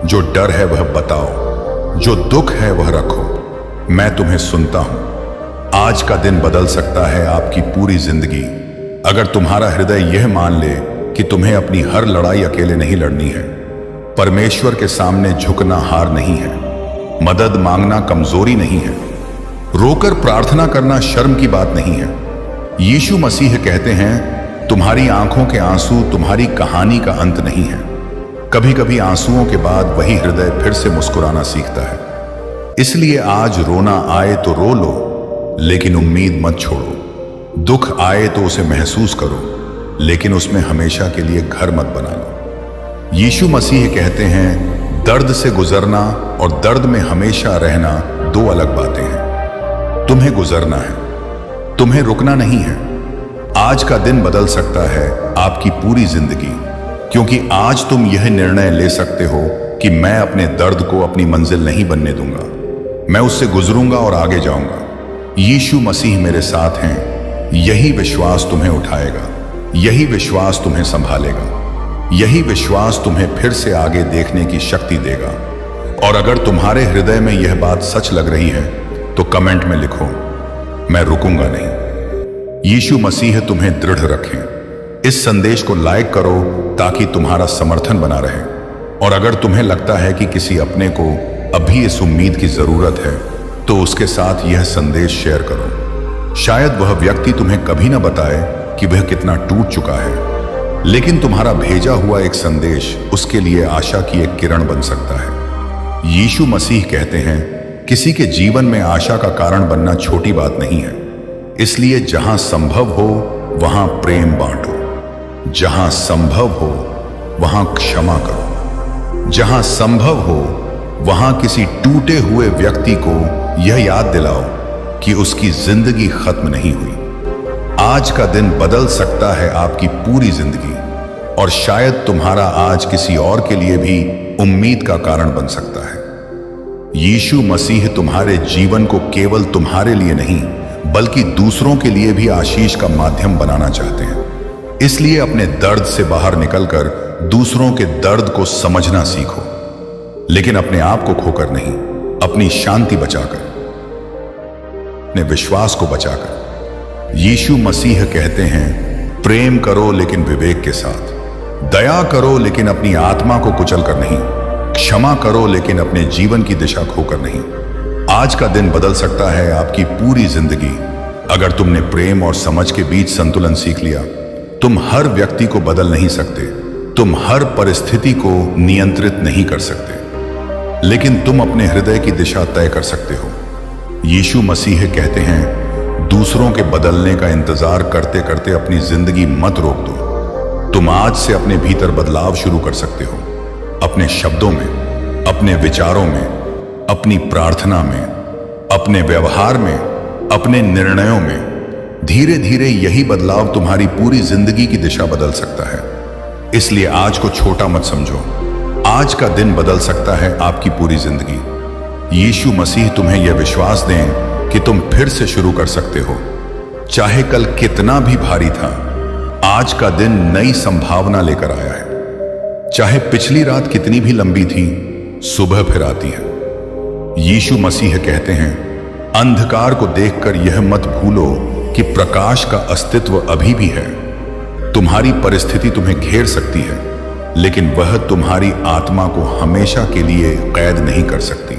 जो डर है वह बताओ, जो दुख है वह रखो। मैं तुम्हें सुनता हूं। आज का दिन बदल सकता है आपकी पूरी जिंदगी, अगर तुम्हारा हृदय यह मान ले कि तुम्हें अपनी हर लड़ाई अकेले नहीं लड़नी है। परमेश्वर के सामने झुकना हार नहीं है, मदद मांगना कमजोरी नहीं है, रोकर प्रार्थना करना शर्म की बात नहीं है। यीशु मसीह कहते हैं, तुम्हारी आंखों के आंसू तुम्हारी कहानी का अंत नहीं है। कभी कभी आंसुओं के बाद वही हृदय फिर से मुस्कुराना सीखता है। इसलिए आज रोना आए तो रो लो, लेकिन उम्मीद मत छोड़ो। दुख आए तो उसे महसूस करो, लेकिन उसमें हमेशा के लिए घर मत बना लो। यीशु मसीह कहते हैं, दर्द से गुजरना और दर्द में हमेशा रहना दो अलग बातें हैं। तुम्हें गुजरना है, तुम्हें रुकना नहीं है। आज का दिन बदल सकता है आपकी पूरी जिंदगी, क्योंकि आज तुम यह निर्णय ले सकते हो कि मैं अपने दर्द को अपनी मंजिल नहीं बनने दूंगा, मैं उससे गुजरूंगा और आगे जाऊंगा। यीशु मसीह मेरे साथ हैं। यही विश्वास तुम्हें उठाएगा, यही विश्वास तुम्हें संभालेगा, यही विश्वास तुम्हें फिर से आगे देखने की शक्ति देगा। और अगर तुम्हारे हृदय में यह बात सच लग रही है तो कमेंट में लिखो, मैं रुकूंगा नहीं। यीशु मसीह तुम्हें दृढ़ रखें। इस संदेश को लाइक करो ताकि तुम्हारा समर्थन बना रहे। और अगर तुम्हें लगता है कि किसी अपने को अभी इस उम्मीद की जरूरत है तो उसके साथ यह संदेश शेयर करो। शायद वह व्यक्ति तुम्हें कभी ना बताए कि वह कितना टूट चुका है, लेकिन तुम्हारा भेजा हुआ एक संदेश उसके लिए आशा की एक किरण बन सकता है। यीशु मसीह कहते हैं, किसी के जीवन में आशा का कारण बनना छोटी बात नहीं है। इसलिए जहां संभव हो वहां प्रेम बांटो, जहां संभव हो वहां क्षमा करो, जहां संभव हो वहां किसी टूटे हुए व्यक्ति को यह याद दिलाओ कि उसकी जिंदगी खत्म नहीं हुई। आज का दिन बदल सकता है आपकी पूरी जिंदगी, और शायद तुम्हारा आज किसी और के लिए भी उम्मीद का कारण बन सकता है। यीशु मसीह तुम्हारे जीवन को केवल तुम्हारे लिए नहीं बल्कि दूसरों के लिए भी आशीष का माध्यम बनाना चाहते हैं। इसलिए अपने दर्द से बाहर निकलकर दूसरों के दर्द को समझना सीखो, लेकिन अपने आप को खोकर नहीं, अपनी शांति बचाकर, अपने विश्वास को बचाकर। यीशु मसीह कहते हैं, प्रेम करो लेकिन विवेक के साथ, दया करो लेकिन अपनी आत्मा को कुचल कर नहीं, क्षमा करो लेकिन अपने जीवन की दिशा खोकर नहीं। आज का दिन बदल सकता है आपकी पूरी जिंदगी। अगर तुमने प्रेम और समझ के बीच संतुलन सीख लिया। तुम हर व्यक्ति को बदल नहीं सकते, तुम हर परिस्थिति को नियंत्रित नहीं कर सकते, लेकिन तुम अपने हृदय की दिशा तय कर सकते हो। यीशु मसीह कहते हैं, दूसरों के बदलने का इंतजार करते करते अपनी जिंदगी मत रोक दो। तुम आज से अपने भीतर बदलाव शुरू कर सकते हो, अपने शब्दों में, अपने विचारों में, अपनी प्रार्थना में, अपने व्यवहार में, अपने निर्णयों में। धीरे धीरे यही बदलाव तुम्हारी पूरी जिंदगी की दिशा बदल सकता है। इसलिए आज को छोटा मत समझो। आज का दिन बदल सकता है आपकी पूरी जिंदगी। यीशु मसीह तुम्हें यह विश्वास दें कि तुम फिर से शुरू कर सकते हो। चाहे कल कितना भी भारी था, आज का दिन नई संभावना लेकर आया है। चाहे पिछली रात कितनी भी लंबी थी, सुबह फिर आती है। यीशु मसीह कहते हैं, अंधकार को देखकर यह मत भूलो कि प्रकाश का अस्तित्व अभी भी है। तुम्हारी परिस्थिति तुम्हें घेर सकती है, लेकिन वह तुम्हारी आत्मा को हमेशा के लिए कैद नहीं कर सकती।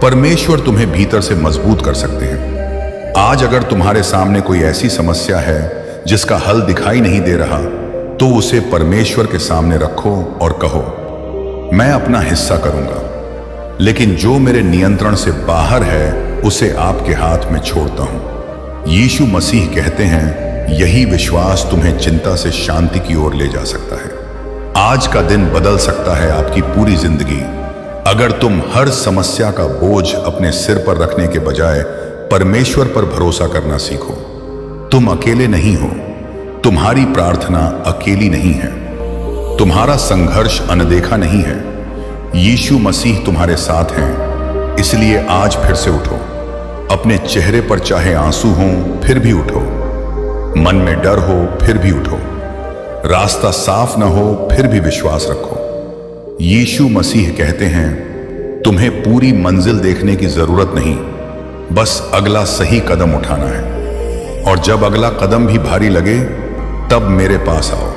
परमेश्वर तुम्हें भीतर से मजबूत कर सकते हैं। आज अगर तुम्हारे सामने कोई ऐसी समस्या है जिसका हल दिखाई नहीं दे रहा, तो उसे परमेश्वर के सामने रखो और कहो, मैं अपना हिस्सा करूंगा, लेकिन जो मेरे नियंत्रण से बाहर है उसे आपके हाथ में छोड़ता हूं। यीशु मसीह कहते हैं, यही विश्वास तुम्हें चिंता से शांति की ओर ले जा सकता है। आज का दिन बदल सकता है आपकी पूरी जिंदगी। अगर तुम हर समस्या का बोझ अपने सिर पर रखने के बजाय परमेश्वर पर भरोसा करना सीखो। तुम अकेले नहीं हो, तुम्हारी प्रार्थना अकेली नहीं है, तुम्हारा संघर्ष अनदेखा नहीं है। यीशु मसीह तुम्हारे साथ हैं। इसलिए आज फिर से उठो। अपने चेहरे पर चाहे आंसू हों, फिर भी उठो। मन में डर हो, फिर भी उठो। रास्ता साफ न हो, फिर भी विश्वास रखो। यीशु मसीह कहते हैं, तुम्हें पूरी मंजिल देखने की जरूरत नहीं, बस अगला सही कदम उठाना है। और जब अगला कदम भी भारी लगे, तब मेरे पास आओ।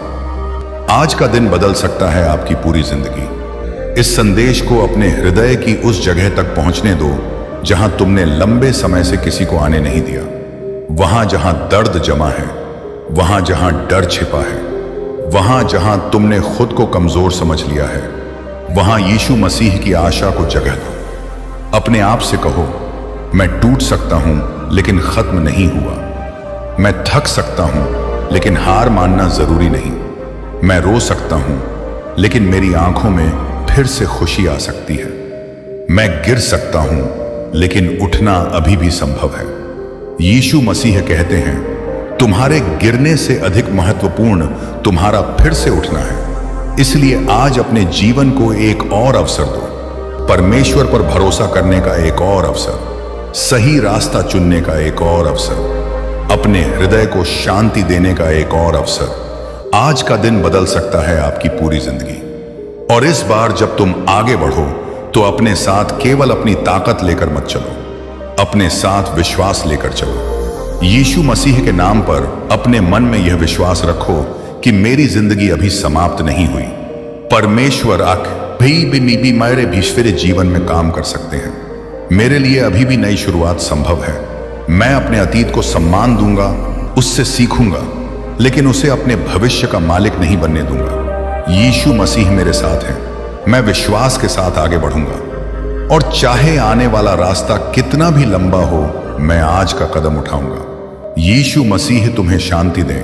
आज का दिन बदल सकता है आपकी पूरी जिंदगी। इस संदेश को अपने हृदय की उस जगह तक पहुंचने दो जहां तुमने लंबे समय से किसी को आने नहीं दिया। वहां जहां दर्द जमा है, वहां जहां डर छिपा है, वहां जहां तुमने खुद को कमजोर समझ लिया है, वहां यीशु मसीह की आशा को जगह दो। अपने आप से कहो, मैं टूट सकता हूं लेकिन खत्म नहीं हुआ। मैं थक सकता हूं लेकिन हार मानना जरूरी नहीं। मैं रो सकता हूं लेकिन मेरी आंखों में फिर से खुशी आ सकती है। मैं गिर सकता हूं लेकिन उठना अभी भी संभव है। यीशु मसीह कहते हैं, तुम्हारे गिरने से अधिक महत्वपूर्ण तुम्हारा फिर से उठना है। इसलिए आज अपने जीवन को एक और अवसर दो। परमेश्वर पर भरोसा करने का एक और अवसर, सही रास्ता चुनने का एक और अवसर, अपने हृदय को शांति देने का एक और अवसर। आज का दिन बदल सकता है आपकी पूरी जिंदगी। और इस बार जब तुम आगे बढ़ो, तो अपने साथ केवल अपनी ताकत लेकर मत चलो, अपने साथ विश्वास लेकर चलो। यीशु मसीह के नाम पर अपने मन में यह विश्वास रखो कि मेरी जिंदगी अभी समाप्त नहीं हुई। परमेश्वर भी मेरे भीश्वरे जीवन में काम कर सकते हैं। मेरे लिए अभी भी नई शुरुआत संभव है। मैं अपने अतीत को सम्मान दूंगा, उससे सीखूंगा, लेकिन उसे अपने भविष्य का मालिक नहीं बनने दूंगा। यीशु मसीह मेरे साथ हैं। मैं विश्वास के साथ आगे बढ़ूंगा, और चाहे आने वाला रास्ता कितना भी लंबा हो, मैं आज का कदम उठाऊंगा। यीशु मसीह तुम्हें शांति दें,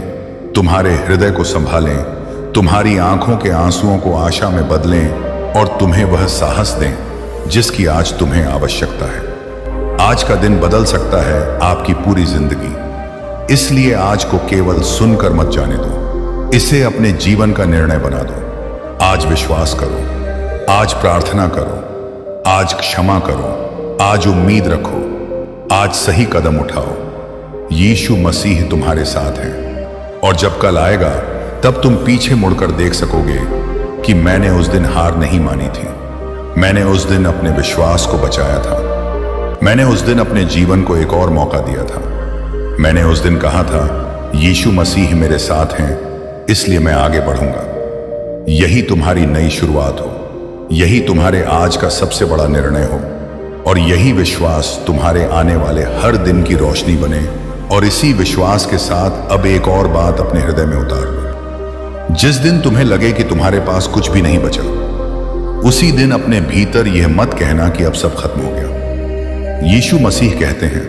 तुम्हारे हृदय को संभालें, तुम्हारी आंखों के आंसुओं को आशा में बदलें, और तुम्हें वह साहस दें जिसकी आज तुम्हें आवश्यकता है। आज का दिन बदल सकता है आपकी पूरी जिंदगी। इसलिए आज को केवल सुनकर मत जाने दो, इसे अपने जीवन का निर्णय बना दो। आज विश्वास करो, आज प्रार्थना करो, आज क्षमा करो, आज उम्मीद रखो, आज सही कदम उठाओ। यीशु मसीह तुम्हारे साथ है, और जब कल आएगा तब तुम पीछे मुड़कर देख सकोगे कि मैंने उस दिन हार नहीं मानी थी। मैंने उस दिन अपने विश्वास को बचाया था। मैंने उस दिन अपने जीवन को एक और मौका दिया था। मैंने उस दिन कहा था, यीशु मसीह मेरे साथ हैं, इसलिए मैं आगे बढ़ूंगा। यही तुम्हारी नई शुरुआत हो, यही तुम्हारे आज का सबसे बड़ा निर्णय हो। और यही विश्वास तुम्हारे आने वाले हर दिन की रोशनी बने। और इसी विश्वास के साथ अब एक और बात अपने हृदय में उतार लो। जिस दिन तुम्हें लगे कि तुम्हारे पास कुछ भी नहीं बचा, उसी दिन अपने भीतर यह मत कहना कि अब सब खत्म हो गया। यीशु मसीह कहते हैं,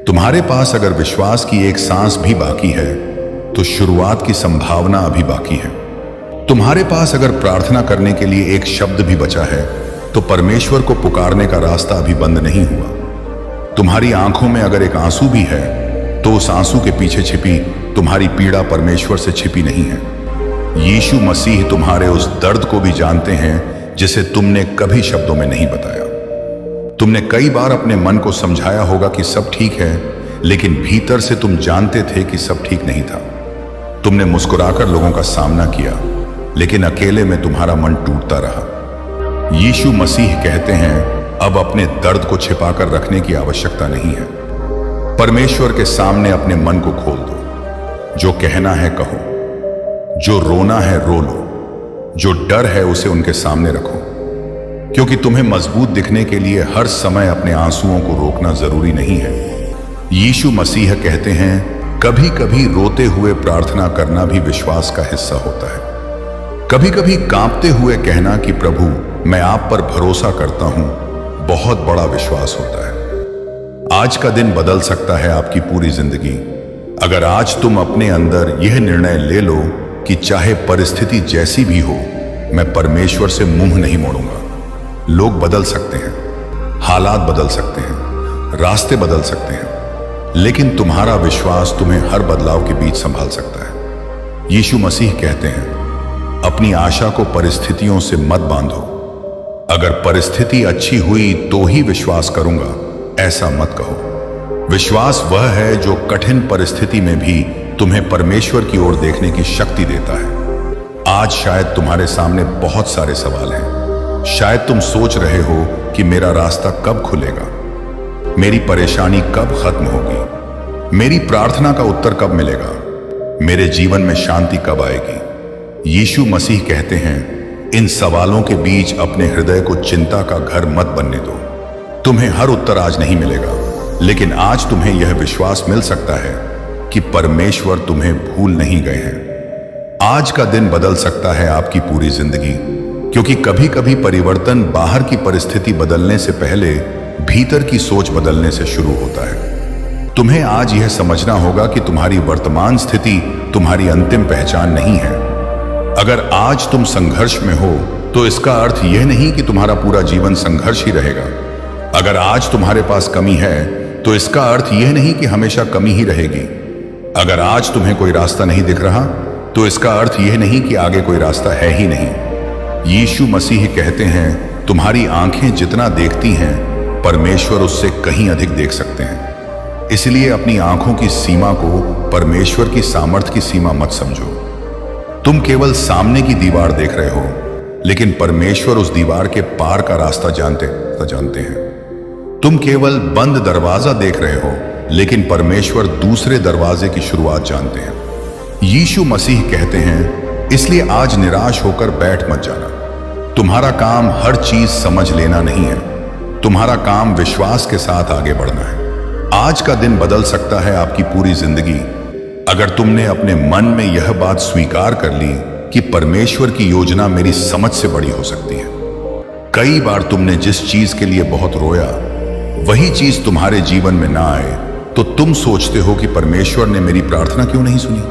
तुम्हारे पास अगर विश्वास की एक सांस भी बाकी है तो शुरुआत की संभावना अभी बाकी है। तुम्हारे पास अगर प्रार्थना करने के लिए एक शब्द भी बचा है तो परमेश्वर को पुकारने का रास्ता अभी बंद नहीं हुआ। तुम्हारी आंखों में अगर एक आंसू भी है तो उस आंसू के पीछे छिपी तुम्हारी पीड़ा परमेश्वर से छिपी नहीं है। यीशु मसीह तुम्हारे उस दर्द को भी जानते हैं जिसे तुमने कभी शब्दों में नहीं बताया। तुमने कई बार अपने मन को समझाया होगा कि सब ठीक है, लेकिन भीतर से तुम जानते थे कि सब ठीक नहीं था। तुमने मुस्कुराकर लोगों का सामना किया, लेकिन अकेले में तुम्हारा मन टूटता रहा। यीशु मसीह कहते हैं, अब अपने दर्द को छिपाकर रखने की आवश्यकता नहीं है। परमेश्वर के सामने अपने मन को खोल दो। जो कहना है कहो, जो रोना है रो लो, जो डर है उसे उनके सामने रखो, क्योंकि तुम्हें मजबूत दिखने के लिए हर समय अपने आंसुओं को रोकना जरूरी नहीं है। यीशु मसीह कहते हैं, कभी कभी रोते हुए प्रार्थना करना भी विश्वास का हिस्सा होता है। कभी कभी कांपते हुए कहना कि प्रभु मैं आप पर भरोसा करता हूं, बहुत बड़ा विश्वास होता है। आज का दिन बदल सकता है आपकी पूरी जिंदगी। अगर आज तुम अपने अंदर यह निर्णय ले लो कि चाहे परिस्थिति जैसी भी हो, मैं परमेश्वर से मुंह नहीं मोड़ूंगा। लोग बदल सकते हैं, हालात बदल सकते हैं, रास्ते बदल सकते हैं, लेकिन तुम्हारा विश्वास तुम्हें हर बदलाव के बीच संभाल सकता है। यीशु मसीह कहते हैं, अपनी आशा को परिस्थितियों से मत बांधो। अगर परिस्थिति अच्छी हुई तो ही विश्वास करूंगा, ऐसा मत कहो। विश्वास वह है जो कठिन परिस्थिति में भी तुम्हें परमेश्वर की ओर देखने की शक्ति देता है। आज शायद तुम्हारे सामने बहुत सारे सवाल हैं। शायद तुम सोच रहे हो कि मेरा रास्ता कब खुलेगा, मेरी परेशानी कब खत्म होगी, मेरी प्रार्थना का उत्तर कब मिलेगा, मेरे जीवन में शांति कब आएगी। यीशु मसीह कहते हैं, इन सवालों के बीच अपने हृदय को चिंता का घर मत बनने दो। तुम्हें हर उत्तर आज नहीं मिलेगा, लेकिन आज तुम्हें यह विश्वास मिल सकता है कि परमेश्वर तुम्हें भूल नहीं गए हैं। आज का दिन बदल सकता है आपकी पूरी जिंदगी, क्योंकि कभी कभी परिवर्तन बाहर की परिस्थिति बदलने से पहले भीतर की सोच बदलने से शुरू होता है। तुम्हें आज यह समझना होगा कि तुम्हारी वर्तमान स्थिति तुम्हारी अंतिम पहचान नहीं है। अगर आज तुम संघर्ष में हो तो इसका अर्थ यह नहीं कि तुम्हारा पूरा जीवन संघर्ष ही रहेगा। अगर आज तुम्हारे पास कमी है तो इसका अर्थ यह नहीं कि हमेशा कमी ही रहेगी। अगर आज तुम्हें कोई रास्ता नहीं दिख रहा तो इसका अर्थ यह नहीं कि आगे कोई रास्ता है ही नहीं। यीशु मसीह कहते हैं, तुम्हारी आंखें जितना देखती हैं परमेश्वर उससे कहीं अधिक देख सकते हैं। इसलिए अपनी आंखों की सीमा को परमेश्वर की सामर्थ्य की सीमा मत समझो। तुम केवल सामने की दीवार देख रहे हो, लेकिन परमेश्वर उस दीवार के पार का रास्ता जानते हैं। तुम केवल बंद दरवाजा देख रहे हो, लेकिन परमेश्वर दूसरे दरवाजे की शुरुआत जानते हैं। यीशु मसीह कहते हैं, इसलिए आज निराश होकर बैठ मत जाना। तुम्हारा काम हर चीज समझ लेना नहीं है, तुम्हारा काम विश्वास के साथ आगे बढ़ना है। आज का दिन बदल सकता है आपकी पूरी जिंदगी अगर तुमने अपने मन में यह बात स्वीकार कर ली कि परमेश्वर की योजना मेरी समझ से बड़ी हो सकती है। कई बार तुमने जिस चीज के लिए बहुत रोया, वही चीज तुम्हारे जीवन में ना आए तो तुम सोचते हो कि परमेश्वर ने मेरी प्रार्थना क्यों नहीं सुनी।